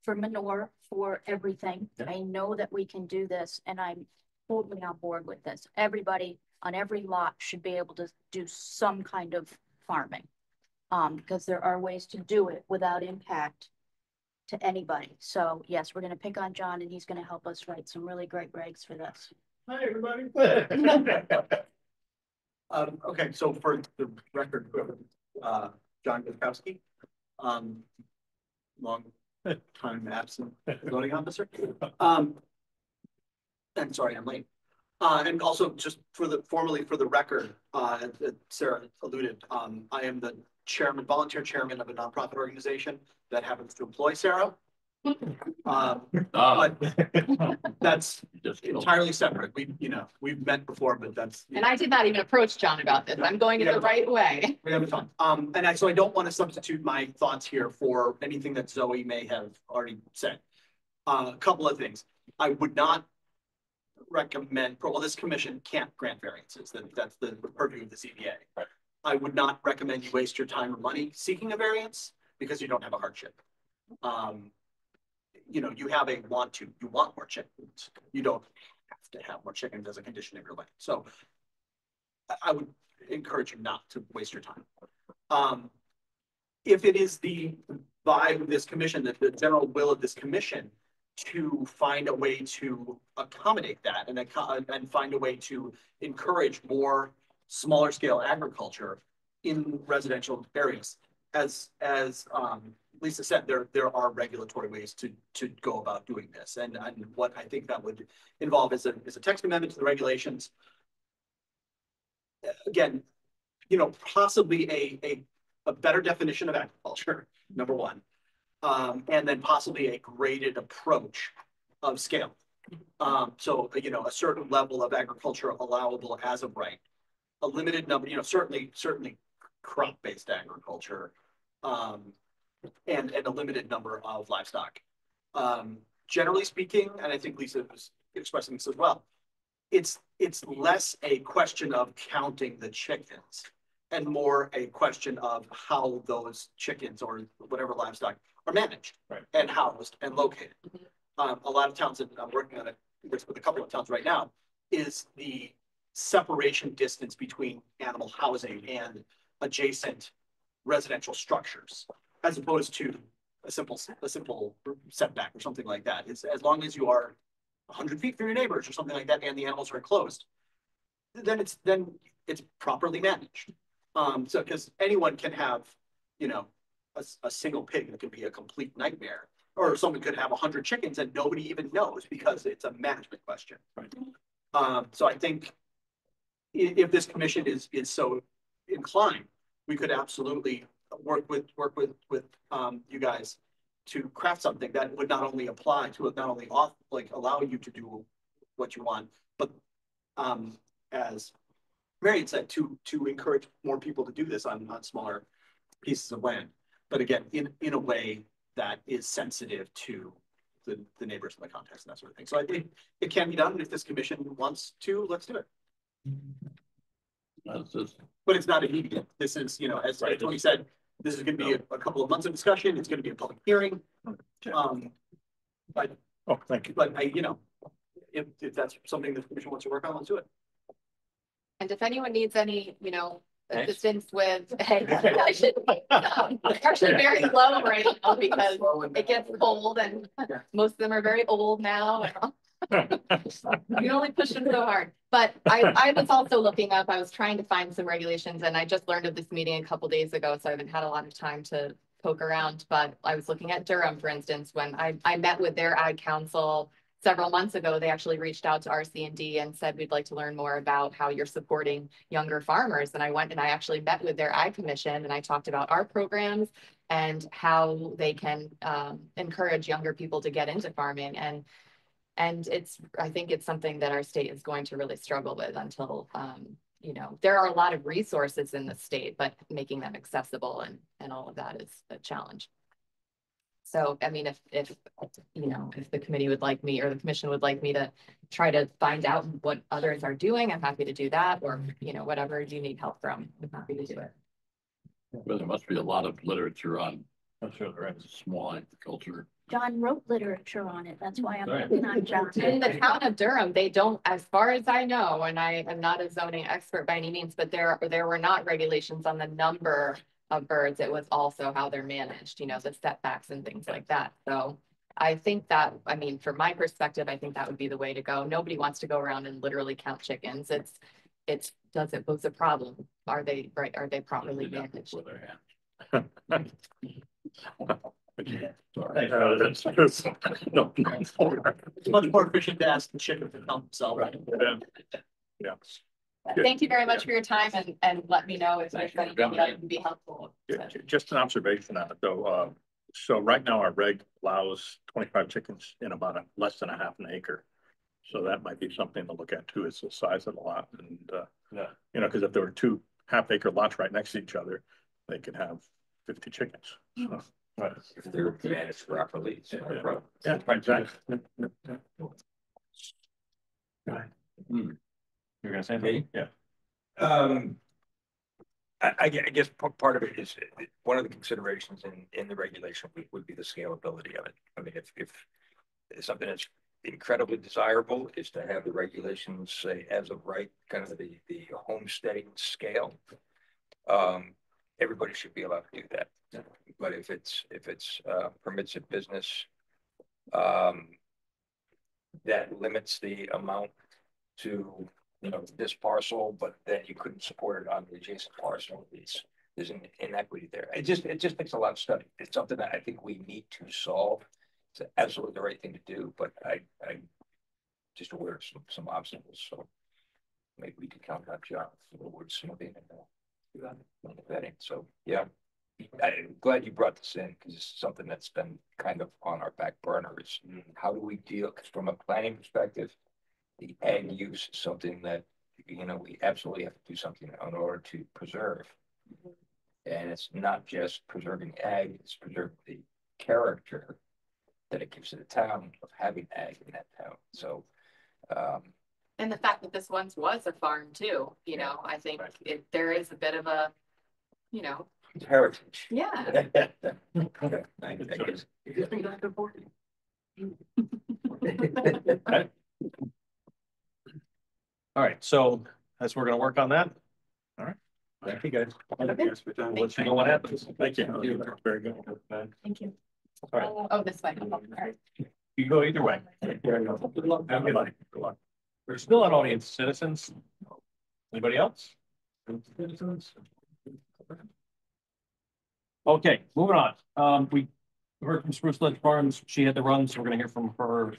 for manure, for everything. Yeah. I know that we can do this and I'm totally on board with this. Everybody on every lot should be able to do some kind of farming. Because there are ways to do it without impact to anybody. So yes, we're gonna pick on John and he's gonna help us write some really great regs for this. Hi, everybody. Okay, so for the record, John Guzkowski, long time absent voting officer. And sorry, I'm late. And also just formally for the record, as Sarah alluded, I am the volunteer chairman of a nonprofit organization that happens to employ Sarah. But that's entirely separate. We've met before, but that's. And I did not even approach John about this. I'm going in the right way. We have fun. So I don't want to substitute my thoughts here for anything that Zoe may have already said. A couple of things. I would not recommend, well, this commission can't grant variances. That's the purview of the CBA. Right. I would not recommend you waste your time or money seeking a variance because you don't have a hardship. You have you want more chickens. You don't have to have more chickens as a condition of your land. So I would encourage you not to waste your time. If it is the vibe of this commission, the general will of this commission to find a way to accommodate that and find a way to encourage more smaller scale agriculture in residential areas. As Lisa said, there are regulatory ways to go about doing this. And what I think that would involve is a text amendment to the regulations. Again, possibly a better definition of agriculture, number one. And then possibly a graded approach of scale. So, a certain level of agriculture allowable as of right. A limited number, certainly crop-based agriculture, and a limited number of livestock. Generally speaking, and I think Lisa was expressing this as well, it's less a question of counting the chickens and more a question of how those chickens or whatever livestock are managed, right, and housed and located. A lot of towns, and I'm working on it with a couple of towns right now, is the separation distance between animal housing and adjacent residential structures, as opposed to a simple setback or something like that. It's as long as you are 100 feet from your neighbors or something like that, and the animals are enclosed, then it's properly managed. So because anyone can have, a single pig that could be a complete nightmare, or someone could have 100 chickens and nobody even knows because it's a management question. Right. So I think if this commission is so inclined, we could absolutely work with you guys to craft something that would not only apply to not only allow you to do what you want, but as Marion said, to encourage more people to do this on smaller pieces of land. But again, in a way that is sensitive to the neighbors in the context and that sort of thing. So I think it can be done. If this commission wants to, let's do it. But it's not immediate. This is, you know, as Tony said, this is going to be a couple of months of discussion. It's going to be a public hearing. But Oh, thank you. But you know, if that's something the commission wants to work on, let's do it. And if anyone needs any, you know, Thanks. assistance with, I should, actually very low right now because it gets cold and most of them are very old now. You only push them so hard. But I was also looking up, I was trying to find some regulations and I just learned of this meeting a couple days ago, so I haven't had a lot of time to poke around. But I was looking at Durham, for instance, when I met with their ag council several months ago. They actually reached out to RC&D and said, we'd like to learn more about how you're supporting younger farmers. And I went and I actually met with their ag commission and I talked about our programs and how they can encourage younger people to get into farming. And I think it's something that our state is going to really struggle with until, you know, there are a lot of resources in the state, but making them accessible and all of that is a challenge. So, I mean, if you know, if the committee would like me or the commission would like me to try to find out what others are doing, I'm happy to do that. Or, you know, whatever you need help from, I'm happy to do it. Well, there must be a lot of literature on Right. small agriculture. John wrote literature on it. That's why I'm Right. looking on John. In the town of Durham, they don't, as far as I know, and I am not a zoning expert by any means, but there were not regulations on the number of birds. It was also how they're managed, you know, the setbacks and things like that. So I think that, I mean, from my perspective, I think that would be the way to go. Nobody wants to go around and literally count chickens. Does it pose a problem? Are they right? Are they properly managed? Where they're at. Sorry. No. It's much more efficient to ask the chicken to count themselves. Right. Yeah. Thank you very much for your time and let me know if there's Thank you for anything that would be helpful. Just an observation on it though. So right now our reg allows 25 chickens in about less than a half an acre. So that might be something to look at too, is the size of the lot. And, you know, because if there were 2 half-acre lots right next to each other, they could have 50 chickens. So, right. If they're managed properly. It's not a problem. Yeah, right, exactly. You're gonna say anything? Yeah. I guess part of it is one of the considerations in the regulation would be the scalability of it. I mean, if something that's incredibly desirable is to have the regulations say as of right, kind of the homesteading scale, everybody should be allowed to do that. But if it's permissive business, that limits the amount to, you know, this parcel, but then you couldn't support it on the adjacent parcel. There's an inequity there. It just takes a lot of study. It's something that I think we need to solve. It's absolutely the right thing to do, but I'm just aware of some obstacles. So maybe we could count on John for the word smoothing and do that. So yeah, I'm glad you brought this in because it's something that's been kind of on our back burner. Is how do we deal? Because from a planning perspective, the ag use is something that, you know, we absolutely have to do something in order to preserve. And it's not just preserving ag; it's preserving the character that it gives to the town of having ag in that town. So, And the fact that this once was a farm too, you know, I think there is a bit of a, you know, heritage. yeah. Okay. I guess. All right, so as we're gonna work on that. All right. Thank you, guys. Okay. We'll let you know what happens. Thank you. Very good. Thank you. All right. Oh, this way. All right. You go either way. Good luck. Good luck. We're still on audience citizens. Anybody else? Citizens? Okay, moving on. We heard from Spruce Ledge Farms. She had to run, so we're gonna hear from her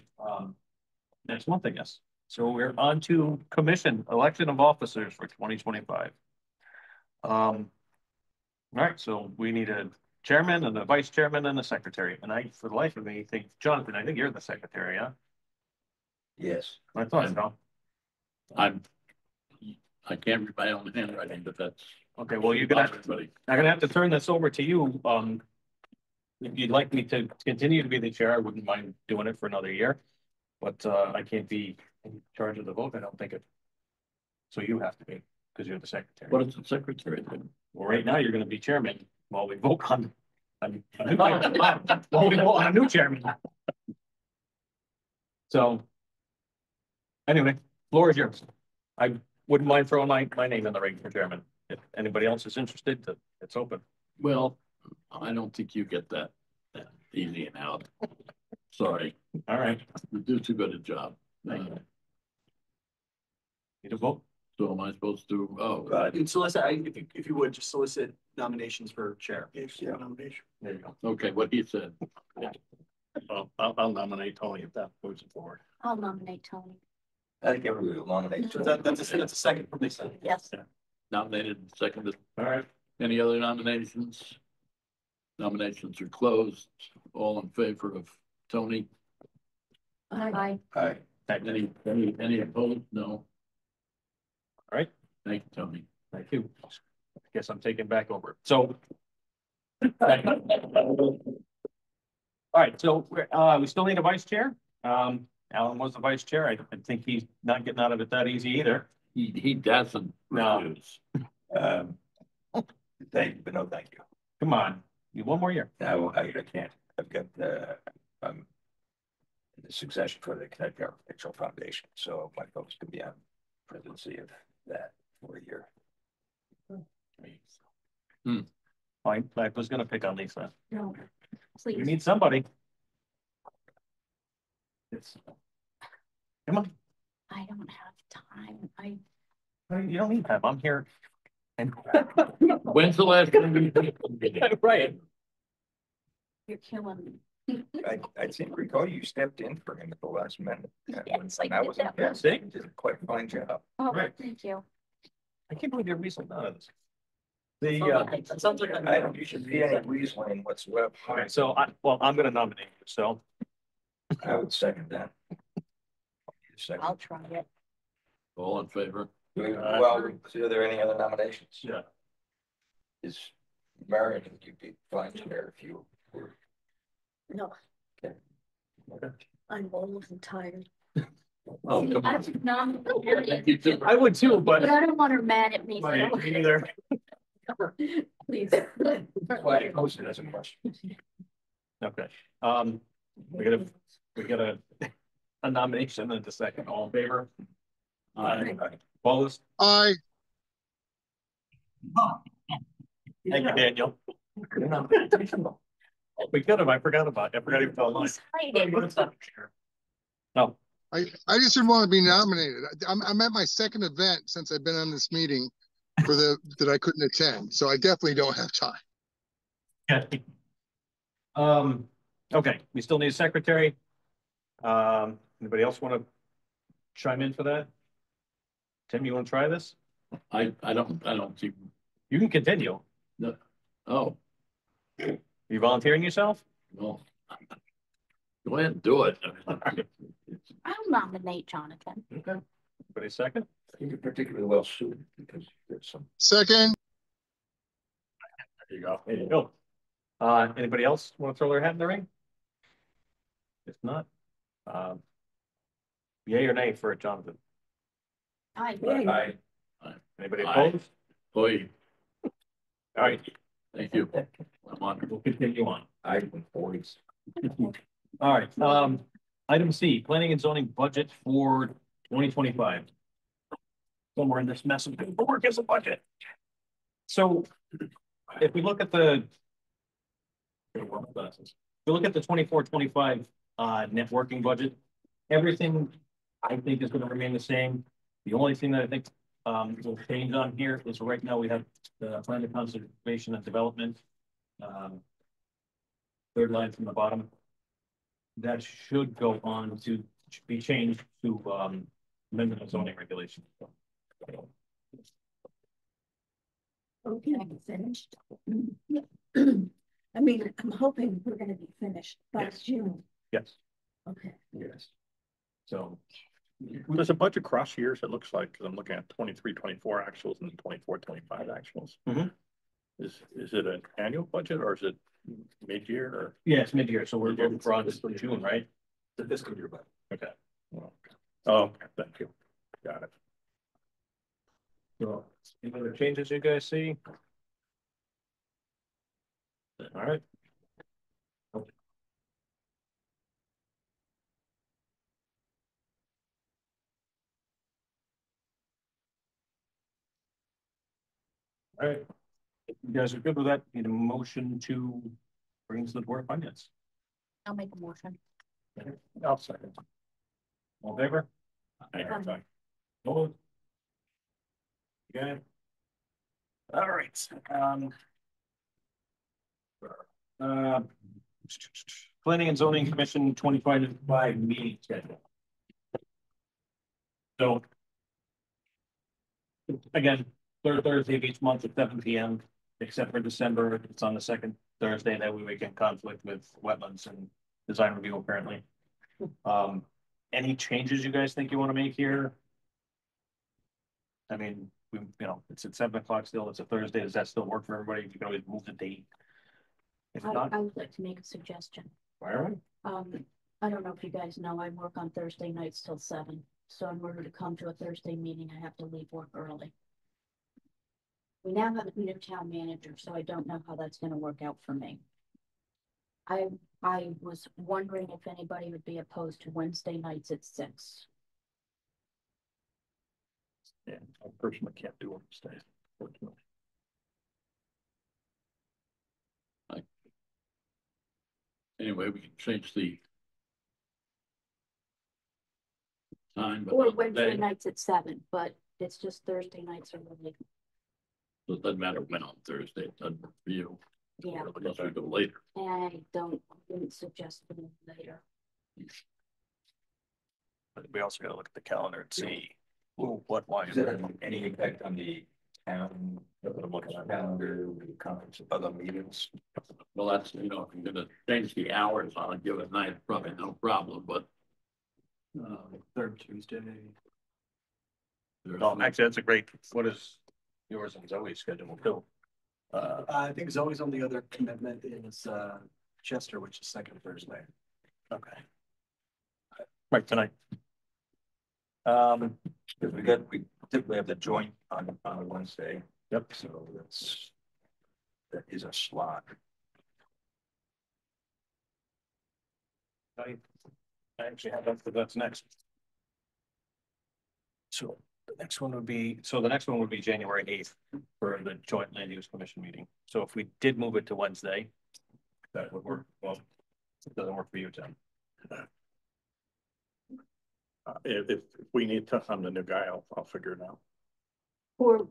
next month, I guess. So we're on to commission election of officers for 2025. All right, so we need a chairman and the vice chairman and the secretary. And I, for the life of me, think, Jonathan, I think you're the secretary, huh? Yes. I thought so. I can't read my own handwriting, but that's. Okay, well, you're gonna, Everybody. I'm gonna have to turn this over to you. If you'd like me to continue to be the chair, I wouldn't mind doing it for another year. But, I can't be in charge of the vote, I don't think it. So you have to be, because you're the secretary. What is the secretary do? Well, right now, you're gonna be chairman while we vote on while we vote on a new chairman. So. Anyway, floor is yours. I wouldn't mind throwing my name in the ring for chairman. If anybody else is interested, it's open. Well, I don't think you get that easy and out. Sorry, All right, you do too good a job. Thank you. Need a vote? So am I supposed to, And solicit, if you would, just solicit nominations for chair. Yeah. Nomination. There you go. okay, what he said. I'll nominate Tony if that moves it forward. I'll nominate Tony. I think everybody will nominate. So that's a second from this. Yes. Nominated, seconded. All right. Any other nominations? Nominations are closed. All in favor of Tony? Aye. Aye. Any opposed? No. All right. Thank you, Tony. Thank you. I guess I'm taking back over. So. All right, so we still need a vice chair. Alan was the vice chair. I think he's not getting out of it that easy either. He doesn't. No. refuse. Thank you, but no, thank you. Come on, you one more year. No, I can't. I've got, in the succession for the Connecticut Architectural Foundation, so my folks can be on presidency of that for a year. I was gonna pick on Lisa. No, We please. need somebody. Come on, I don't have time. you don't need time. I'm here. And When's the last time you did a meeting? right. You're killing me. I think recall you stepped in for him at the last minute. Yes, I That did was, that yeah, one. See? you did quite a fine job. Oh, Right. thank you. I can't believe you're recent none of this. The That sounds like I don't, you should be any reasoning whatsoever. all right, so I'm gonna nominate you. So I would second that. Second. I'll try it. All in favor? Well, are there any other nominations? yeah. Is Marion, you'd be fine chair if you were. No. Okay. I'm old and tired. Oh, come I on. would nominate Thank you, Tim. I would too, but but. I don't want her mad at me. so- Me either. Please. That's why I posted as a question. Okay, we got a nomination in the second. All in favor? Aye. Opposed? Aye. Thank you, Daniel. We could have, I forgot even tell mine. He's hiding. No, I just didn't want to be nominated. I'm at my second event since I've been on this meeting that I couldn't attend. So I definitely don't have time. okay. Okay, we still need a secretary. Anybody else want to chime in for that? Tim, you want to try this? I don't think, You can continue. oh, You volunteering yourself? well. Go ahead and do it. I'll nominate Jonathan. Okay. Anybody second? I think you're particularly well suited because there's some. Second. There you go. There you go. Anybody else want to throw their hat in the ring? If not, yay or nay for Jonathan? Aye. Aye. Anybody Aye. opposed? Boy, All right, thank you. I'm on. we'll continue on. I voice. All right, item C, planning and zoning budget for 2025. Somewhere in this mess of paperwork is a budget. So if we look at the 24-25 net working budget, everything I think is going to remain the same. The only thing that I think will change on here is right now we have the plan of conservation and development. Third line from the bottom. That should go on to be changed to amendment of zoning regulations. Okay, finished. I mean, I'm hoping we're gonna be finished by Yes. June. Yes. Okay. Yes. So. There's a bunch of cross years, it looks like, because I'm looking at 23, 24 actuals and 24, 25 actuals. Mhm. Is it an annual budget or is it mid-year or? Yeah, it's mid-year, so we're on this till June, right? The fiscal year, but Okay. Oh, okay, thank you. Got it. So, any other changes you guys see? All right. All right. If you guys are good with that, need a motion to bring to the Board of Finance. I'll make a motion. I'll second. All in favor? Aye. Opposed? Okay. All right, uh, Planning and Zoning Commission 2025 meeting schedule. So. Again, third Thursday of each month at 7 PM, except for December, it's on the second Thursday, that way we get conflict with wetlands and design review apparently. Any changes you guys think you want to make here? I mean, it's at 7 o'clock still, it's a Thursday, does that still work for everybody? You can always move the date. If not, I would like to make a suggestion. all right, I don't know if you guys know, I work on Thursday nights till 7. So in order to come to a Thursday meeting, I have to leave work early. We now have a new town manager, so I don't know how that's gonna work out for me. I was wondering if anybody would be opposed to Wednesday nights at 6. Yeah, I personally can't do Wednesdays, unfortunately. Anyway, we can change the time, but Or not the Wednesday day. nights at 7, but it's just Thursday nights are really, So it doesn't matter when on Thursday, it doesn't work for you. yeah, Unless we go later. and I wouldn't suggest putting it later. but we also gotta look at the calendar and see who, what, why. Does it have any impact on the town, calendar, conference, other meetings? Well, that's, if you're gonna change the hours on a given night, probably no problem, but. Third Tuesday. there's No, actually, that's a great, what is yours and Zoe's schedule too? I think Zoe's only other commitment is Chester, which is second Thursday. Okay. Right, tonight. Because we typically have the joint on a Wednesday. Yep. So that is a slot. I actually have that's next. So the next one would be, January 8th for the joint land use commission meeting. So if we did move it to Wednesday, that would work. Well, it doesn't work for you, Tim. If we need to, I'm the new guy, I'll figure it out. Or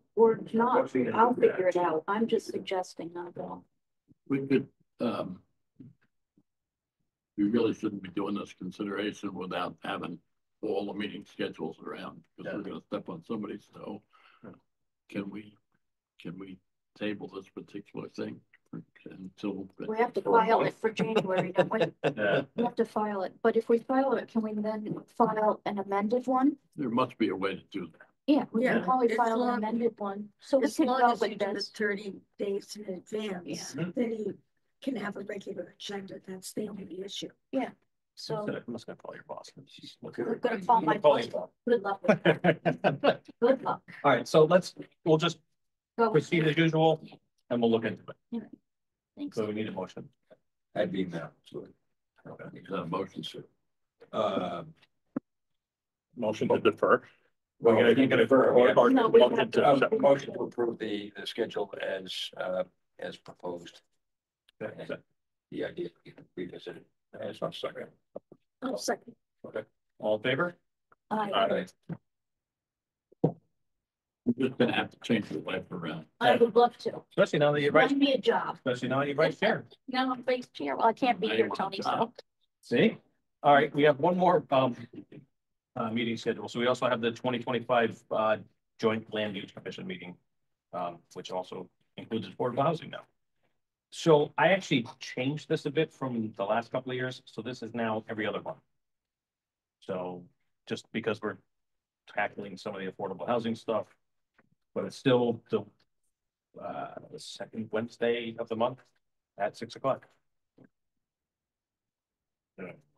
not, I'll figure it out. I'm just suggesting, not all. We could, we really shouldn't be doing this consideration without having all the meeting schedules around, because we're gonna step on somebody's toe. Can we table this particular thing until? We have to file it for January, don't we? Yeah. We have to file it, but if we file it, can we then file an amended one? There must be a way to do that. Yeah, we can Yeah, probably as file an long- amended one, so we As can long go as you with do it this. 30 days in advance, then you can have a regular agenda. That's the only issue. So I'm just gonna call your boss. we're gonna call my boss. Good luck with that. Good luck. All right, so we'll just Go with proceed as usual and we'll look into it. Thanks. So we need a motion. I'd be now. So, Is that a motion, sir? Motion to defer. Well, We're gonna defer, Or No, we motion have to- to- motion to approve the schedule as proposed. The idea to be revisited. That's not second. I'll second. All in favor? I We're just gonna have to change the life around. would love to. Especially now that you're vice, Find me a job. especially now you're vice chair. No, I'm vice chair. Well, I can't be Now you here, want a Tony, so. job. See? All right, we have one more meeting schedule. So we also have the 2025 joint land use commission meeting, which also includes the Board of Housing now. So I actually changed this a bit from the last couple of years, so this is now every other month. So just because we're tackling some of the affordable housing stuff, but it's still the second Wednesday of the month at 6 o'clock.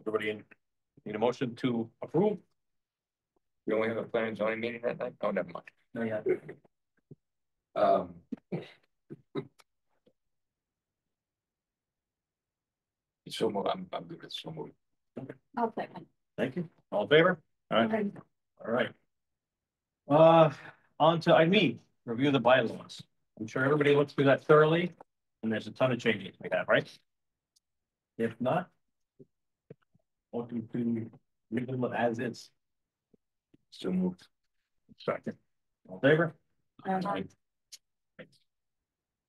Everybody need a motion to approve? You only have a planning and zoning meeting that night? Oh, never mind. No, yeah. So I'm good with so moved. I'll second. Thank you. All in favor? All right. All right. On to I review the bylaws. I'm sure everybody looked through that thoroughly, and there's a ton of changes we have, right? If not, welcome to read them as is. So moved. Second. All in favor?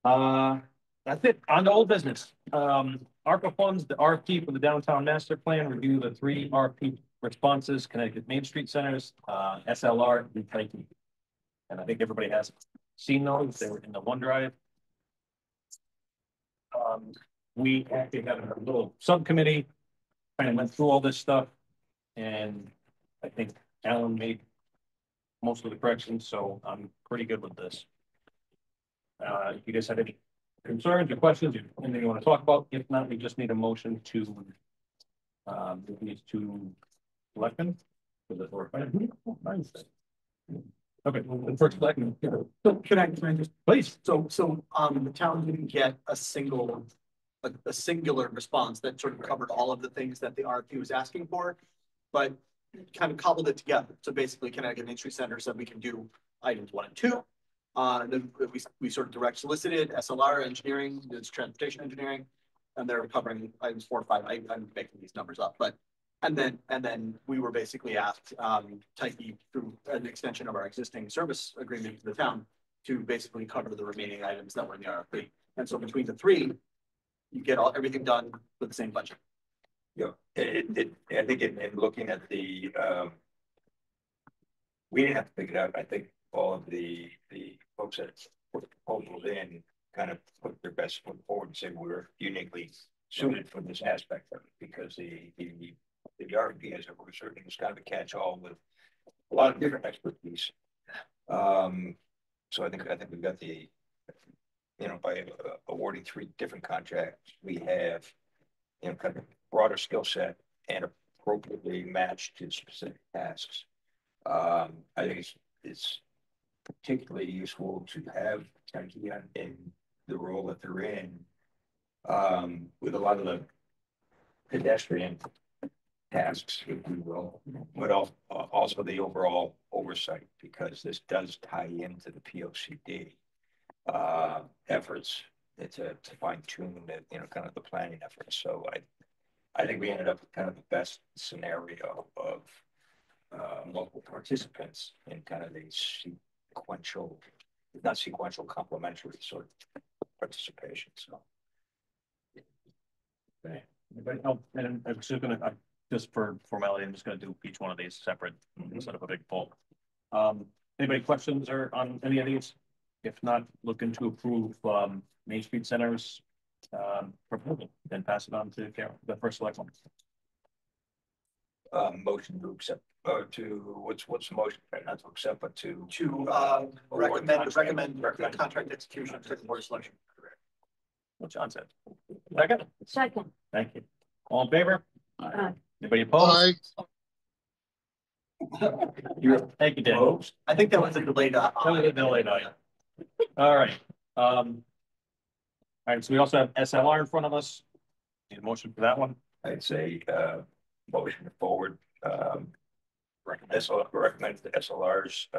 Aye. That's it. On to old business. ARPA funds, the RFP for the downtown master plan, review the 3 RFP responses, Connecticut Main Street Centers, SLR, and Titan. And I think everybody has seen those. They were in the OneDrive. We actually had a little subcommittee, kind of went through all this stuff. And I think Alan made most of the corrections, so I'm pretty good with this. If you guys have any concerns or questions, anything you want to talk about, if not, we just need a motion to move these to selectmen. Okay, the first selectman. So can I just, Please. so the town didn't get a singular response that sort of covered all of the things that the RFP was asking for, but kind of cobbled it together. So basically Connecticut Main Street Center said we can do items 1 and 2. And then we sort of direct solicited SLR engineering, it's transportation engineering, and they're covering items 4 and 5. I'm making these numbers up, but and then we were basically asked Tyche through an extension of our existing service agreement to the town to basically cover the remaining items that were in the RFP. And so between the 3, you get everything done with the same budget. Yeah, I think in looking at the we didn't have to pick it up. I think all of the folks that put proposals in kind of put their best foot forward and said we're uniquely suited for this aspect of it, because the RFP, as it was certain, is kind of a catch-all with a lot of different expertise. So I think we've got the, by awarding 3 different contracts, we have, kind of broader skill set and appropriately matched to specific tasks. I think it's particularly useful to have Tyche in the role that they're in, with a lot of the pedestrian tasks, if we will, but also the overall oversight, because this does tie into the POCD efforts to fine tune the, kind of the planning efforts. So I think we ended up with kind of the best scenario of local participants in kind of the sequential, not sequential, complementary sort of participation. So. Okay. Anybody else? And I'm just gonna, just for formality, I'm just gonna do each one of these separate instead of a big bulk. Anybody questions or on any of these? If not, looking to approve Main Street Center's proposal, then pass it on to Carol, the first selectman. Motion to accept, what's the motion? Not to accept, but to recommend contract execution to the board of selection. What John said. Second. Second. Thank you. All in favor? Aye. Anybody opposed? Thank you, Dan. I think that was a delayed. That was a delayed item. All right. All right. So we also have SLR in front of us. Need a motion for that one? I'd say motion forward. Recommend the SLR's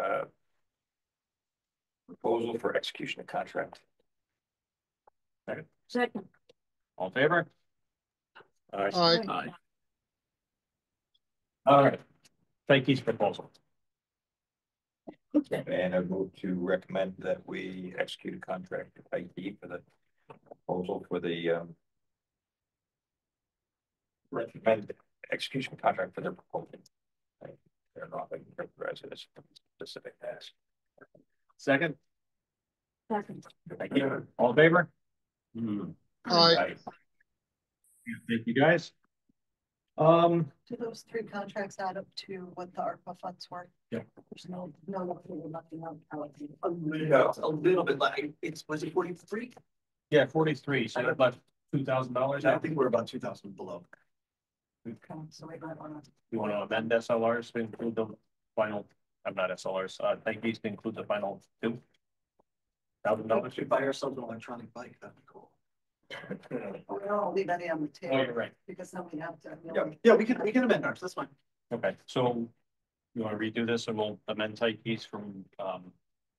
proposal for execution of contract. Second. All in favor? Aye. Aye. All right. Thank you for proposal. And I move to recommend that we execute a contract with Tyche for the proposal for the recommend execution contract for their proposal. They're not like characterize it as a specific task. Second. Second. Thank you. All in favor? Aye. Thank you, guys. Do those three contracts add up to what the ARPA funds were? Yeah. There's nothing on allocated. A little bit like, was it 43? Yeah, 43, so about $2,000 I out. think we're about 2,000 below. So we might wanna. You want to amend SLRs to include the final, I'm not SLRs, thank you to include the final $2,000. We should buy ourselves an electronic bike, that'd be cool. We don't leave any on the Oh, table you're right. because then we have to. Yeah, we can amend ours, that's fine. Okay, so you want to redo this and we'll amend type keys from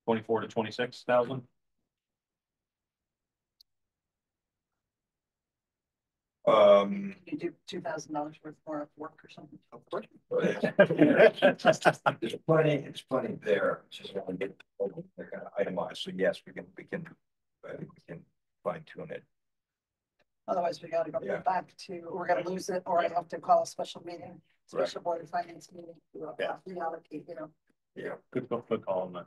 24 to 26,000? You do $2,000 worth more of work or something. It's plenty there, just want to get, they're gonna itemize, so yes, I think we can fine tune it. Otherwise, we gotta go Yeah. back to, we're gonna lose it, or I have to call a special meeting, special board of finance meeting. To reallocate, Yeah. Good call on that.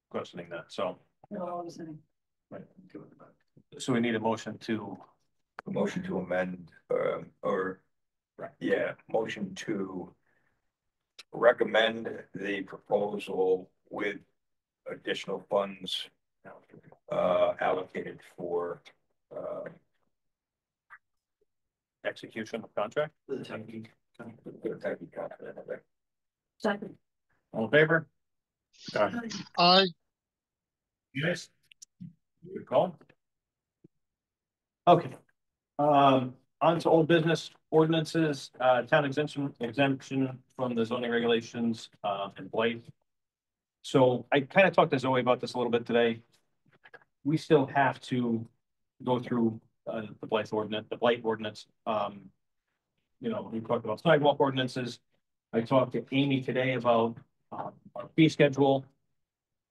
Questioning that, so. Right. So we need a motion to. A motion to amend, motion to recommend the proposal with additional funds allocated for Execution of contract. The technique. Second. All in favor? Aye. Yes. Good call. Okay. On to old business ordinances, town exemption from the zoning regulations, and blight. So I kind of talked to Zoe about this a little bit today. We still have to go through, the blight ordinance. You know, we talked about sidewalk ordinances. I talked to Amy today about, our fee schedule.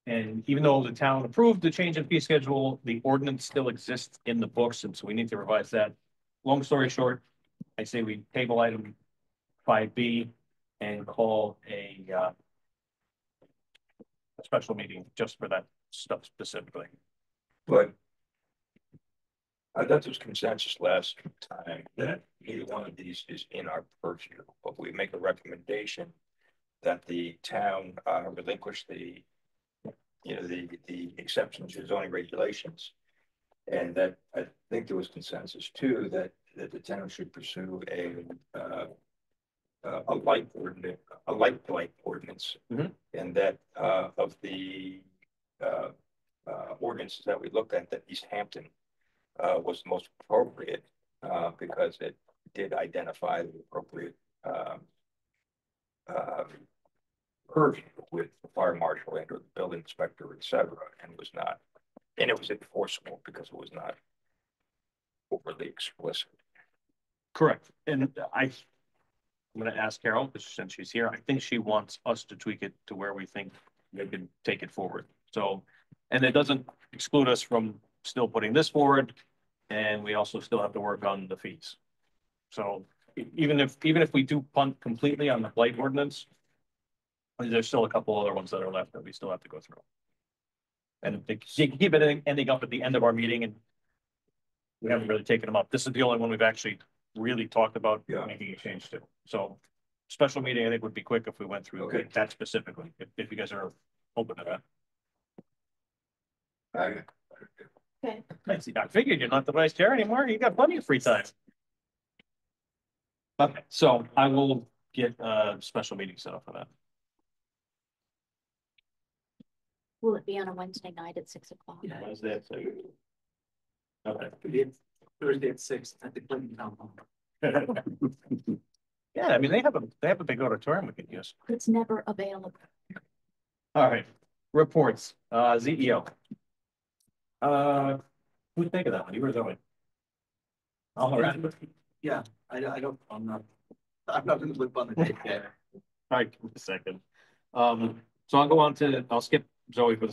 And even though the town approved the change in fee schedule, the ordinance still exists in the books, and so we need to revise that. Long story short, I say we table item 5B and call a special meeting just for that stuff specifically. But I thought there was consensus last time that either one of these is in our purview, but we make a recommendation that the town relinquish the exceptions to zoning regulations. And that I think there was consensus too, that the town should pursue a light blight ordinance. Mhm. And that of the ordinances that we looked at, that East Hampton was the most appropriate because it did identify the appropriate purview with the fire marshal and or the building inspector, et cetera, and it was enforceable because it was not overly explicit. Correct. And I'm gonna ask Carol, because since she's here, I think she wants us to tweak it to where we think they can take it forward. So, and it doesn't exclude us from still putting this forward, and we also still have to work on the fees. So even if we do punt completely on the blight ordinance, there's still a couple other ones that are left that we still have to go through. And they can keep it ending up at the end of our meeting, and we haven't really taken them up. This is the only one we've actually really talked about making a change to. So special meeting, I think, would be quick if we went through that specifically, if you guys are open to that. Okay. I figured you're not the vice chair anymore. You got plenty of free time. Okay, so I will get a special meeting set up for that. Will it be on a Wednesday night at 6 o'clock? Yeah. Wednesday at 6. Okay. Thursday at 6 at the Clinton Town Hall. Yeah, I mean, they have a big auditorium we can use. It's never available. All right, reports, ZEO. Who'd think of that one? You were Zoe. All right. Yeah, I'm not gonna live on the day yet. All right, give me a second. So I'll skip Zoe for a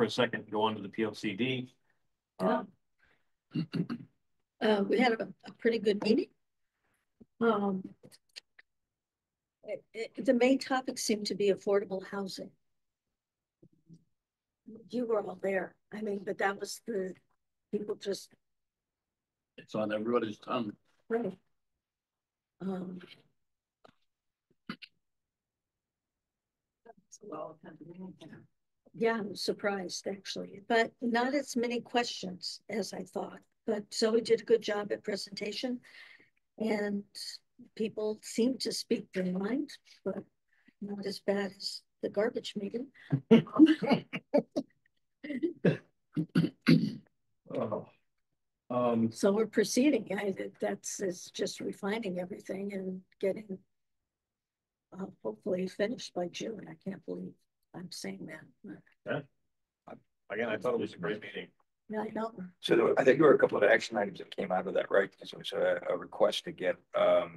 second, and go on to the POCD. We had a pretty good meeting. The main topic seemed to be affordable housing. You were all there. I mean, but that was people just It's on everybody's tongue. Right. Um, yeah, I'm surprised actually, but not as many questions as I thought. But Zoe did a good job at presentation. And people seem to speak their mind, but not as bad as the garbage meeting. So we're proceeding. It's just refining everything and getting hopefully finished by June. I can't believe I'm saying that. Yeah. Again, I thought it was a great meeting. Yeah, I know. So I think there were a couple of action items that came out of that, right? Because it was a request to get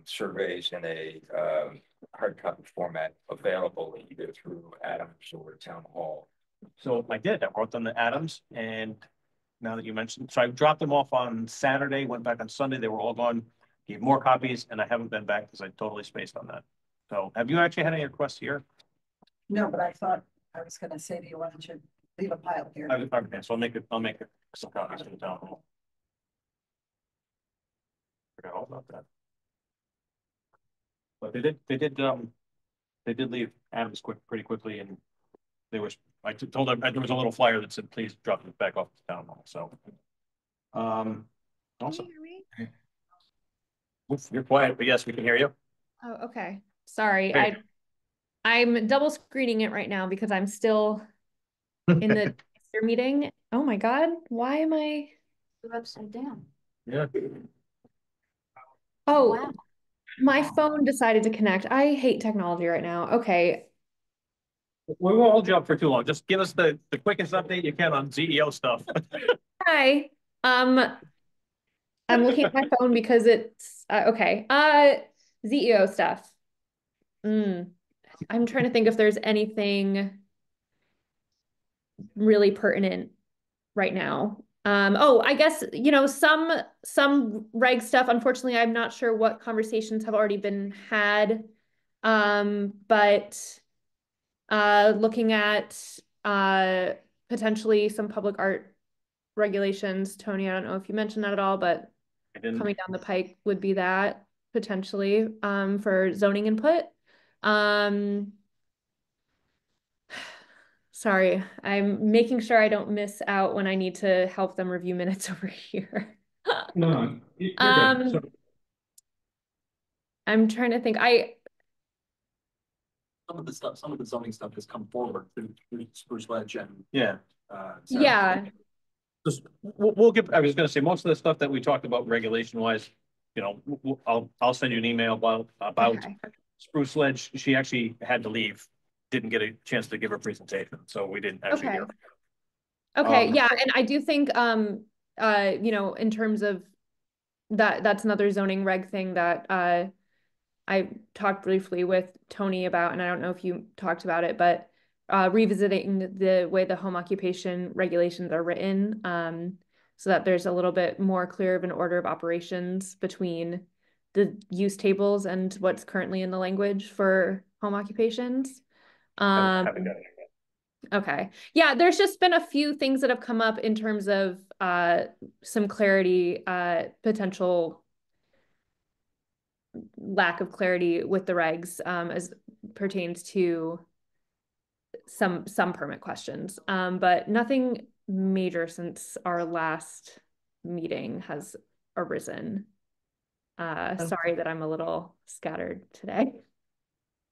surveys in a hard copy format available either through Adams or Town Hall. So I did, I wrote them to Adams, and now that you mentioned, so I dropped them off on Saturday, went back on Sunday, they were all gone, gave more copies, and I haven't been back because I totally spaced on that. So have you actually had any requests here? No, but I thought, I was gonna say to you, why don't you leave a pile here? Okay, so I'll make some copies for the town hall. Forgot all about that. But they did leave Adams pretty quickly, and I told them, there was a little flyer that said, please drop it back off the town hall, so. Also. Oof, you're quiet, but yes, we can hear you. Oh, okay. Sorry. Hey. I'm double screening it right now because I'm still in the meeting. Oh my God. Why am I? You're upside down. Yeah. Oh, Wow. my phone decided to connect. I hate technology right now. Okay. We won't hold you up for too long. Just give us the quickest update you can on CEO stuff. Hi. I'm looking at my phone because it's okay. ZEO stuff. I'm trying to think if there's anything really pertinent right now. Oh, I guess, some reg stuff, unfortunately, I'm not sure what conversations have already been had. But looking at potentially some public art regulations. Tony, I don't know if you mentioned that at all, but coming down the pike would be that potentially for zoning input. Sorry, I'm making sure I don't miss out when I need to help them review minutes over here. No, you're good. So, I'm trying to think. Some of the zoning stuff has come forward through Spruce Ledge and. yeah. Yeah. We'll get, I was gonna say, most of the stuff that we talked about regulation wise, I'll send you an email about Okay. Spruce Ledge. She actually had to leave, didn't get a chance to give her presentation, so we didn't actually hear. Okay, yeah, and I do think in terms of that's another zoning reg thing that I talked briefly with Tony about, and I don't know if you talked about it, but revisiting the way the home occupation regulations are written, so that there's a little bit more clear of an order of operations between the use tables and what's currently in the language for home occupations. Okay. Yeah, there's just been a few things that have come up in terms of some clarity, potential lack of clarity with the regs as pertains to some permit questions, but nothing major since our last meeting has arisen. Sorry that I'm a little scattered today.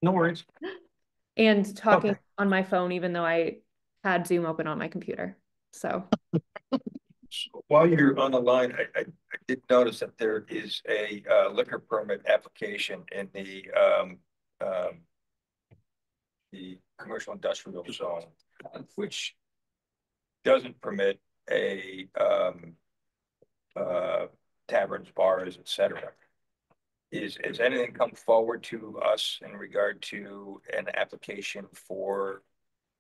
No worries. And talking on my phone, even though I had Zoom open on my computer. So while you're on the line, I did notice that there is a liquor permit application in the commercial industrial zone, which doesn't permit a taverns, bars, etc. Has anything come forward to us in regard to an application for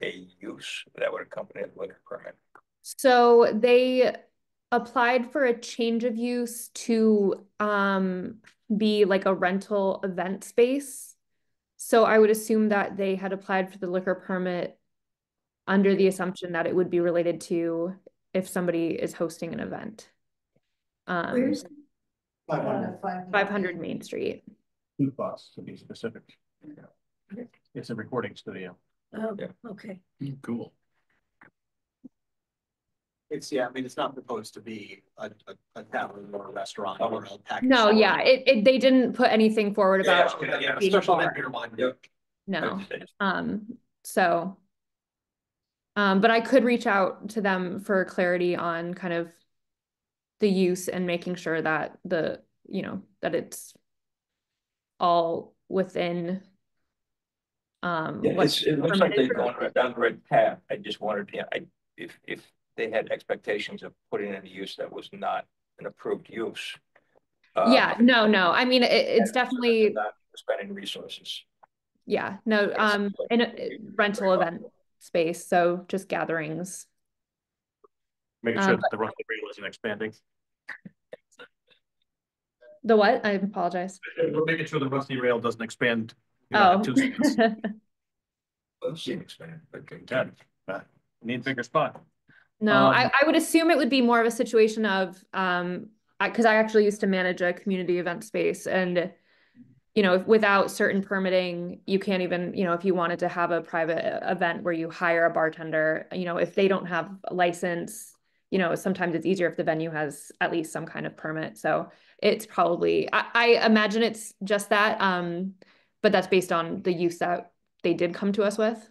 a use that would accompany a liquor permit? So they applied for a change of use to be like a rental event space. So I would assume that they had applied for the liquor permit under the assumption that it would be related to if somebody is hosting an event. Where's? 500 Main Street. Two bus to be specific. It's a recording studio. Oh, Yeah. okay. Cool. It's, yeah, I mean, it's not proposed to be a tavern or a restaurant or a package No, store. yeah, they didn't put anything forward about Yeah, being special bar. event beer wine. Yep. No. So but I could reach out to them for clarity on kind of the use and making sure that that it's all within Yeah, what's it looks like they're permitted. going right down the right path. I just wondered, if they had expectations of putting in a use that was not an approved use. Yeah, no, I mean, it's definitely, Not spending resources. yeah, no, in a rental event space, so just gatherings. Making sure that the rusty rail isn't expanding. The what? I apologize. We're making sure the rusty rail doesn't expand. Oh. I've seen expand, okay. Need a bigger spot. No, I would assume it would be more of a situation of, because I actually used to manage a community event space, and if without certain permitting, you can't even, if you wanted to have a private event where you hire a bartender, if they don't have a license, sometimes it's easier if the venue has at least some kind of permit. So it's probably, I imagine it's just that, but that's based on the use that they did come to us with.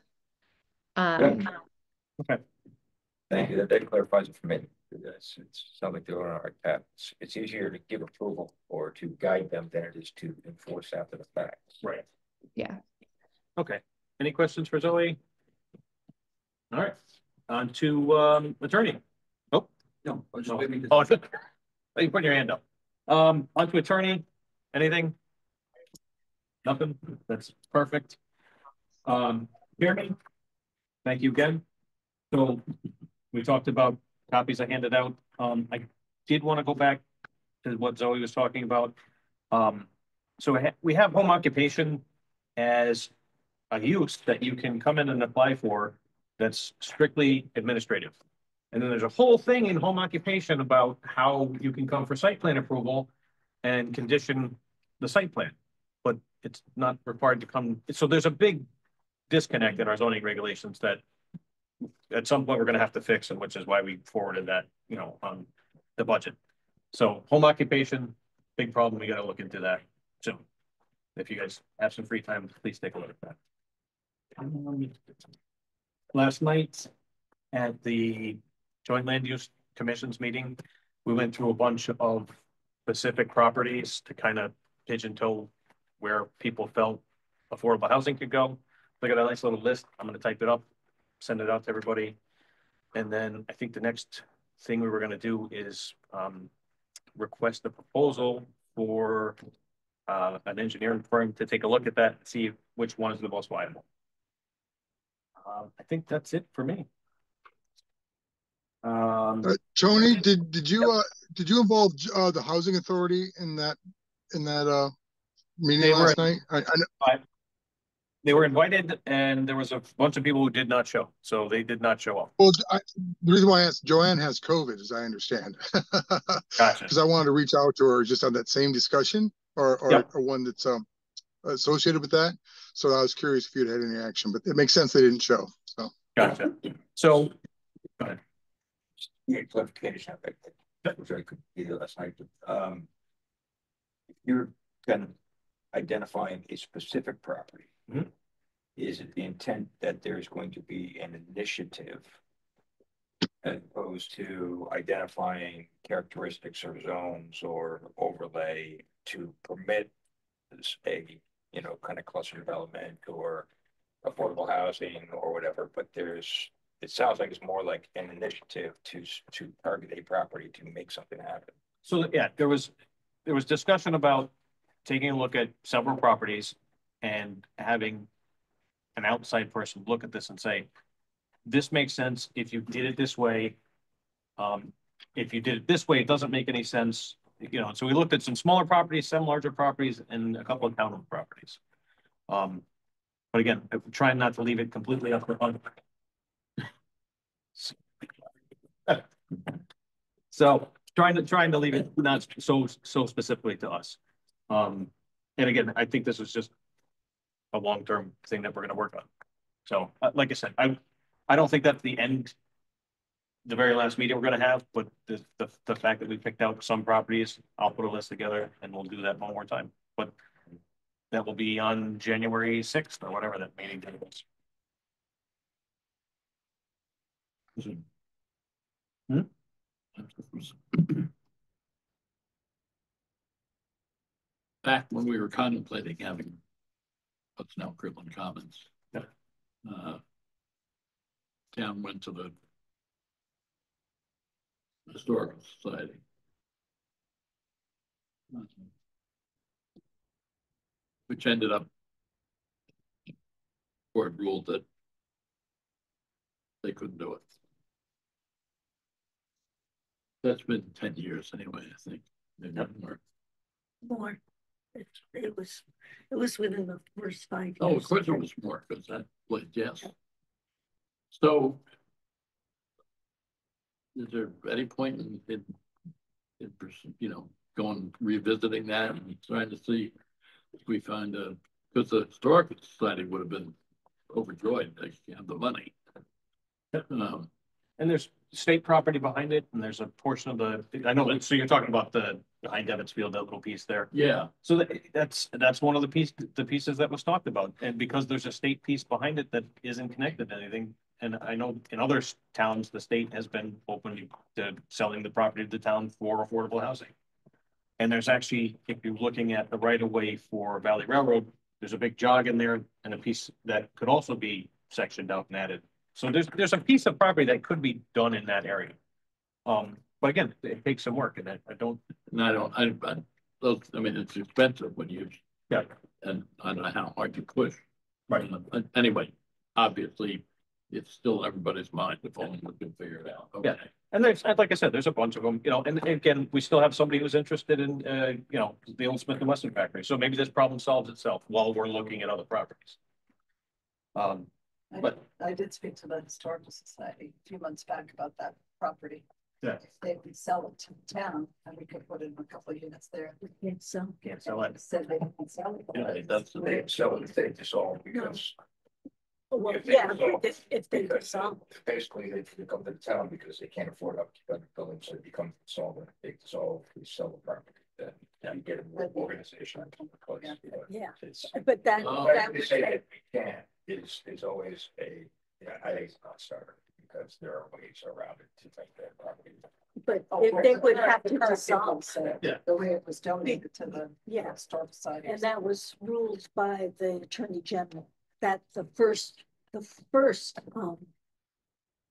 Okay. Thank you, that clarifies it for me. It's sounds like they're on our path. It's easier to give approval or to guide them than it is to enforce after the fact. Right. Yeah. Okay. Any questions for Zoe? All right. On to attorney. Oh, No, I was no. just waiting to- Oh, you put your hand up. On to attorney. Anything? Nothing? That's perfect. Jeremy, thank you again. So we talked about copies I handed out. I did want to go back to what Zoe was talking about. So we have home occupation as a use that you can come in and apply for that's strictly administrative. And then there's a whole thing in home occupation about how you can come for site plan approval and condition the site plan, but it's not required to come. So there's a big disconnect in our zoning regulations that at some point we're going to have to fix, and which is why we forwarded that, on the budget. So home occupation, big problem. We got to look into that soon. If you guys have some free time, please take a look at that. Last night at the Joint Land Use Commission's meeting, we went through a bunch of specific properties to kind of pigeon-toe where people felt affordable housing could go. Look at a nice little list. I'm going to type it up, send it out to everybody. And then I think the next thing we were going to do is request a proposal for an engineering firm to take a look at that and see which one is the most viable. I think that's it for me. Tony, did you involve the housing authority in that meeting last night? I know. They were invited, and there was a bunch of people who did not show, so they did not show up. Well, the reason why I asked, Joanne has COVID, as I understand. Gotcha. Because I wanted to reach out to her just on that same discussion, or Yep. one that's associated with that. So I was curious if you'd had any action, but it makes sense they didn't show. So Gotcha. So, go ahead. Yeah, clarification. Which I could either last night. If you're kind of identifying a specific property, Mhm. Is it the intent that there's going to be an initiative as opposed to identifying characteristics or zones or overlay to permit a, kind of cluster development or affordable housing or whatever, but it sounds like it's more like an initiative to target a property to make something happen. So yeah, there was discussion about taking a look at several properties and having an outside person look at this and say, this makes sense if you did it this way. If you did it this way, it doesn't make any sense. So we looked at some smaller properties, some larger properties, and a couple of townhome properties. But again, I'm trying not to leave it completely up to fun. So trying to leave it not so specifically to us. And again, I think this is just a long-term thing that we're gonna work on. So, like I said, I don't think that's the end, the very last meeting we're gonna have, but the fact that we picked out some properties, I'll put a list together and we'll do that one more time. But that will be on January 6th or whatever that meeting date was. Back when we were contemplating having what's now Kirtland Commons. Yeah. Town went to the Historical Society. Which ended up, court ruled that they couldn't do it. That's been 10 years anyway, I think. Maybe more. More. It was within the first 5 years. Oh, of course it was more, because that played, yes. So is there any point in you know, going revisiting that and trying to see if we find a, because the Historical Society would have been overjoyed to have the money. And there's state property behind it, and there's a portion of the, I know, so you're talking about the behind Evansfield, Field, that little piece there. Yeah. So that's one of the pieces that was talked about, and because there's a state piece behind it that isn't connected to anything. And I know in other towns, the state has been open to selling the property to the town for affordable housing. And there's actually, if you're looking at the right of way for Valley Railroad, there's a big jog in there and a piece that could also be sectioned out and added. So there's a piece of property that could be done in that area. But again, it takes some work, and I mean, it's expensive when you, yeah, and I don't know how hard you push. Right. Anyway, obviously, it's still in everybody's mind if only we can figure it out. Okay. Yeah. And there's, like I said, there's a bunch of them, you know, and again, we still have somebody who's interested in, you know, the old Smith and Wesson factory. So maybe this problem solves itself while we're looking at other properties. But I did speak to the Historical Society a few months back about that property. Yeah. If they would sell it to the town, and we could put in a couple of units there. Can't sell. can't sell it. Said they can sell it. Yeah, that's the They sell it if they dissolve because. Well, if they yeah, dissolve- if they because dissolve. Basically, they come to the town because they can't afford upkeep of the building, so they become insolvent. If they dissolve, we sell the property, then you get a more organization. Yeah. It's, But that they would say say, that we can is always a, I think it's not starter because there are ways around it to make that property. but if they would have to The current dissolve. people said Yeah. The way it was donated to the Yeah. Historical Society. And that was ruled by the Attorney General, that the first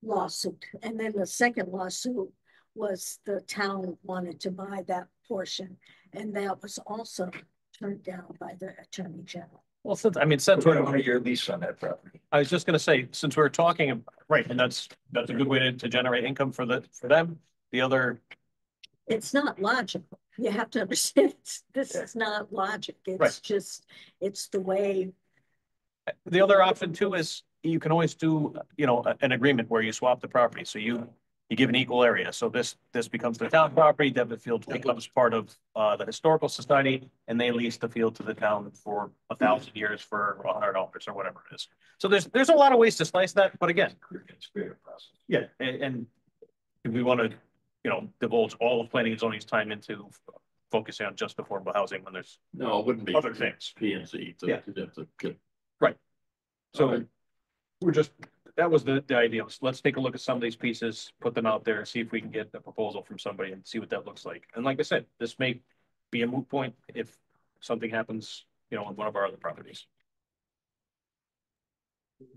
lawsuit, and then the second lawsuit was the town wanted to buy that portion, and that was also turned down by the Attorney General. Well, since We're on a 1-year lease on that property. I was just gonna say, since we're talking, right, and that's a good way to generate income for them. The other, It's not logical. You have to understand, this is not logic. It's Right. just, it's the way. the other option too is you can always do, you know, an agreement where you swap the property. So you give an equal area. So this becomes the town property, Devon Field becomes part of the Historical Society, and they lease the field to the town for 1,000 years for $100 or whatever it is. So there's a lot of ways to slice that, but again, It's a creative process. yeah, and if we want to, you know, divulge all of planning and zoning's time into focusing on just affordable housing when there's No, it wouldn't be other things. P and Z to, Yeah. to get. So Alright. that was the idea. Let's take a look at some of these pieces, put them out there and see if we can get a proposal from somebody and see what that looks like. And like I said, this may be a moot point if something happens, you know, on one of our other properties.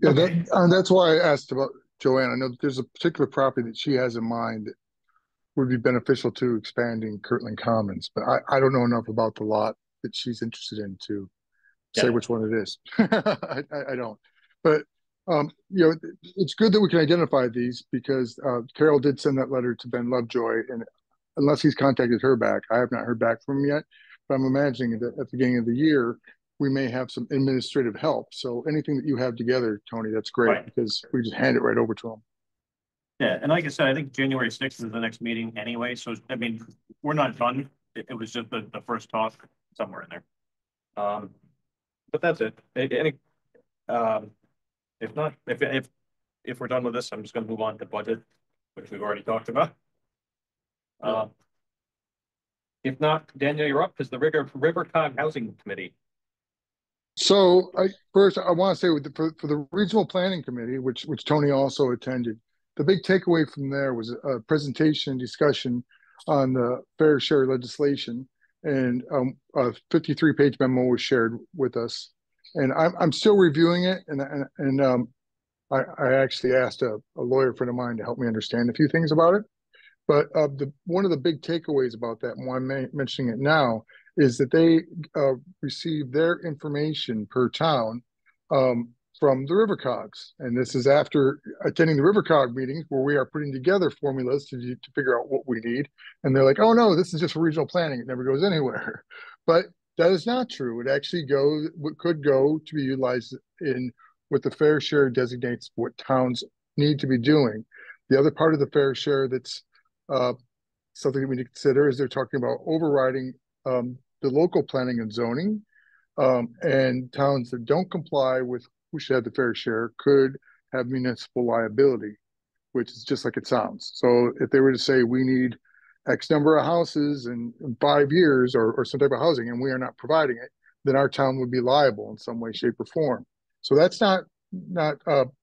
Yeah, that's why I asked about Joanne. I know that there's a particular property that she has in mind that would be beneficial to expanding Kirtland Commons, but I don't know enough about the lot that she's interested in to say Yeah. which one it is. I don't. But you know, it's good that we can identify these because Carol did send that letter to Ben Lovejoy, and unless he's contacted her back, I have not heard back from him yet. But I'm imagining that at the beginning of the year, we may have some administrative help. So anything that you have together, Tony, that's great Right. because we just hand it right over to him. Yeah, and like I said, I think January 6th is the next meeting anyway, so I mean, we're not done. It was just the first talk somewhere in there. But that's it. If not, if we're done with this, I'm just gonna move on to budget, which we've already talked about. If not, Daniel, you're up, because the River Cog Housing Committee. So first I want to say for the regional planning committee, which Tony also attended, the big takeaway from there was a presentation and discussion on the fair share legislation, and a 53-page memo was shared with us, and I'm still reviewing it, and I actually asked a lawyer friend of mine to help me understand a few things about it. But one of the big takeaways about that, and why I'm mentioning it now, is that they receive their information per town from the River Cogs. And this is after attending the River Cog meetings where we are putting together formulas to figure out what we need. And they're like, oh no, this is just for regional planning. It never goes anywhere. But that is not true. It actually could go to be utilized in what the fair share designates what towns need to be doing. The other part of the fair share that's something that we need to consider is they're talking about overriding the local planning and zoning, and towns that don't comply with who should have the fair share could have municipal liability, which is just like it sounds. So if they were to say we need X number of houses in 5 years or some type of housing and we are not providing it, then our town would be liable in some way, shape, or form. So that's not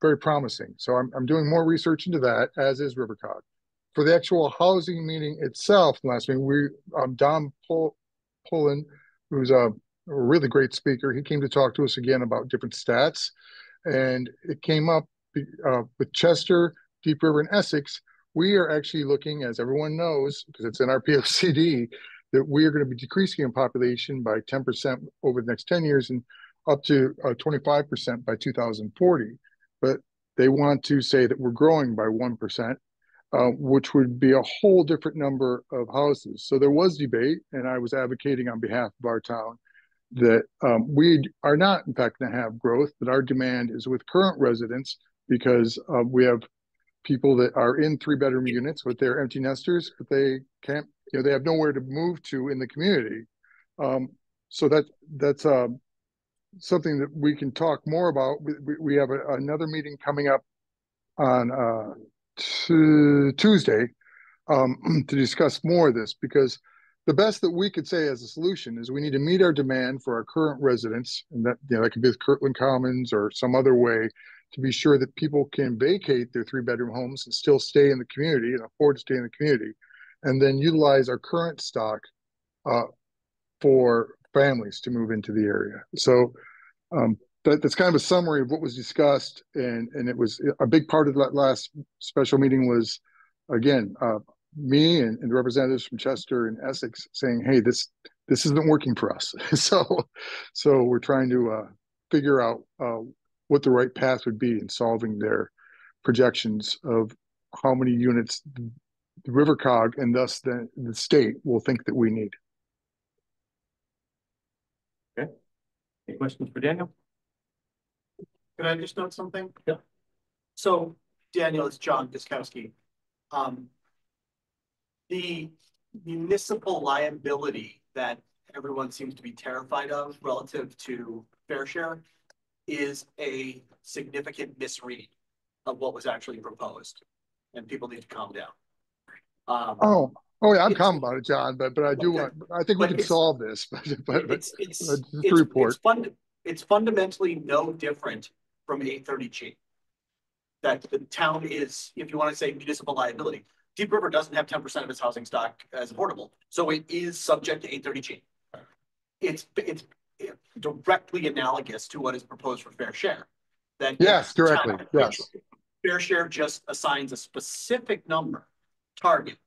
very promising. So I'm doing more research into that, as is River Cog. For the actual housing meeting itself, last meeting, Don Pullen, who's a really great speaker, he came to talk to us again about different stats, and it came up with Chester, Deep River, and Essex. We are actually looking, as everyone knows, because it's in our POCD, that we are going to be decreasing in population by 10% over the next 10 years and up to 25% by 2040. But they want to say that we're growing by 1%. Which would be a whole different number of houses. So there was debate, and I was advocating on behalf of our town that we are not, in fact, going to have growth, but our demand is with current residents, because we have people that are in 3-bedroom units with their empty nesters, but they can't, they have nowhere to move to in the community. So that's something that we can talk more about. We have another meeting coming up on Tuesday to discuss more of this, because the best that we could say as a solution is we need to meet our demand for our current residents, and that that could be with Kirtland Commons or some other way to be sure that people can vacate their 3-bedroom homes and still stay in the community and afford to stay in the community, and then utilize our current stock for families to move into the area. So that's kind of a summary of what was discussed, and it was a big part of that last special meeting was, again, me and the representatives from Chester and Essex saying, hey, this isn't working for us. So we're trying to figure out what the right path would be in solving their projections of how many units the River Cog and thus the state will think that we need. Okay. Any questions for Daniel? Can I just note something? Yeah. So Daniel, it's John Guskowski. The municipal liability that everyone seems to be terrified of relative to fair share is a significant misread of what was actually proposed, and people need to calm down. Oh yeah, I'm calm about it, John, but I do want, I think we can solve this, but it's fundamentally no different from 830G. That the town is, if you want to say municipal liability, Deep River doesn't have 10% of its housing stock as affordable, so it is subject to 830G. It's directly analogous to what is proposed for fair share. That yes, directly, yes. Fair share just assigns a specific number target,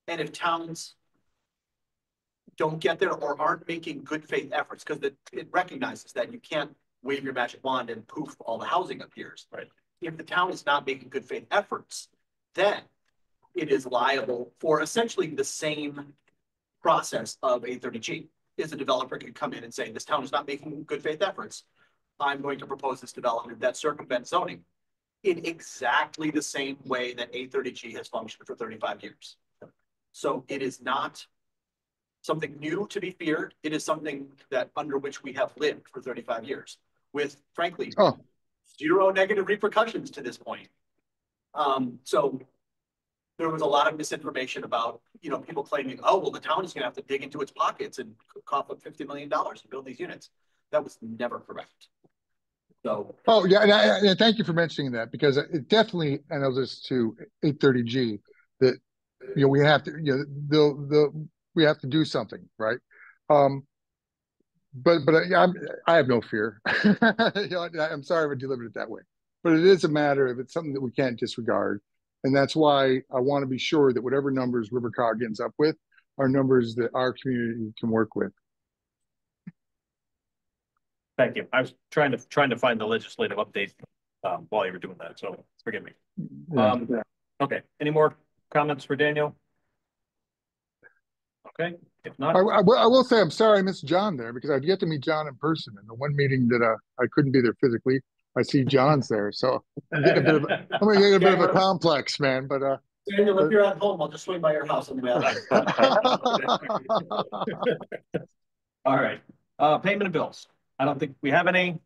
and if towns don't get there or aren't making good faith efforts, because it recognizes that you can't wave your magic wand and poof, all the housing appears. Right. If the town is not making good faith efforts, then it is liable for essentially the same process of 830G. Is a developer can come in and say, this town is not making good faith efforts. I'm going to propose this development that circumvents zoning. in exactly the same way that 830G has functioned for 35 years. So it is not something new to be feared. It is something that under which we have lived for 35 years with, frankly, zero negative repercussions to this point. So there was a lot of misinformation about, people claiming, oh, well, the town is going to have to dig into its pockets and cough up $50 million to build these units. That was never correct. So. Oh, yeah. And thank you for mentioning that, because it definitely, I know this to 830G, that, we have to, we have to do something, right? But I have no fear. I'm sorry if I delivered it that way, but it is a matter of, it's something that we can't disregard. And that's why I want to be sure that whatever numbers RiverCog ends up with are numbers that our community can work with. Thank you. I was trying to find the legislative update while you were doing that, so forgive me. Okay, any more comments for Daniel? Okay, if not, I will say I'm sorry I missed John there, because I've yet to meet John in person. And the one meeting that I couldn't be there physically, I see John's there, so I'm getting a bit of a complex, man. But Daniel, if you're at home, I'll just swing by your house on the way out. All right, payment of bills. I don't think we have any.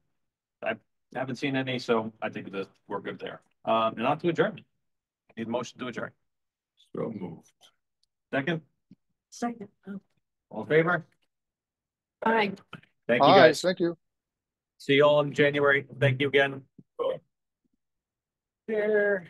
I haven't seen any, so I think that we're good there. And on to adjournment. Need a motion to adjourn. So moved. Second. All in favor? Aye. Thank you, guys. Thank you. See you all in January. Thank you again. There.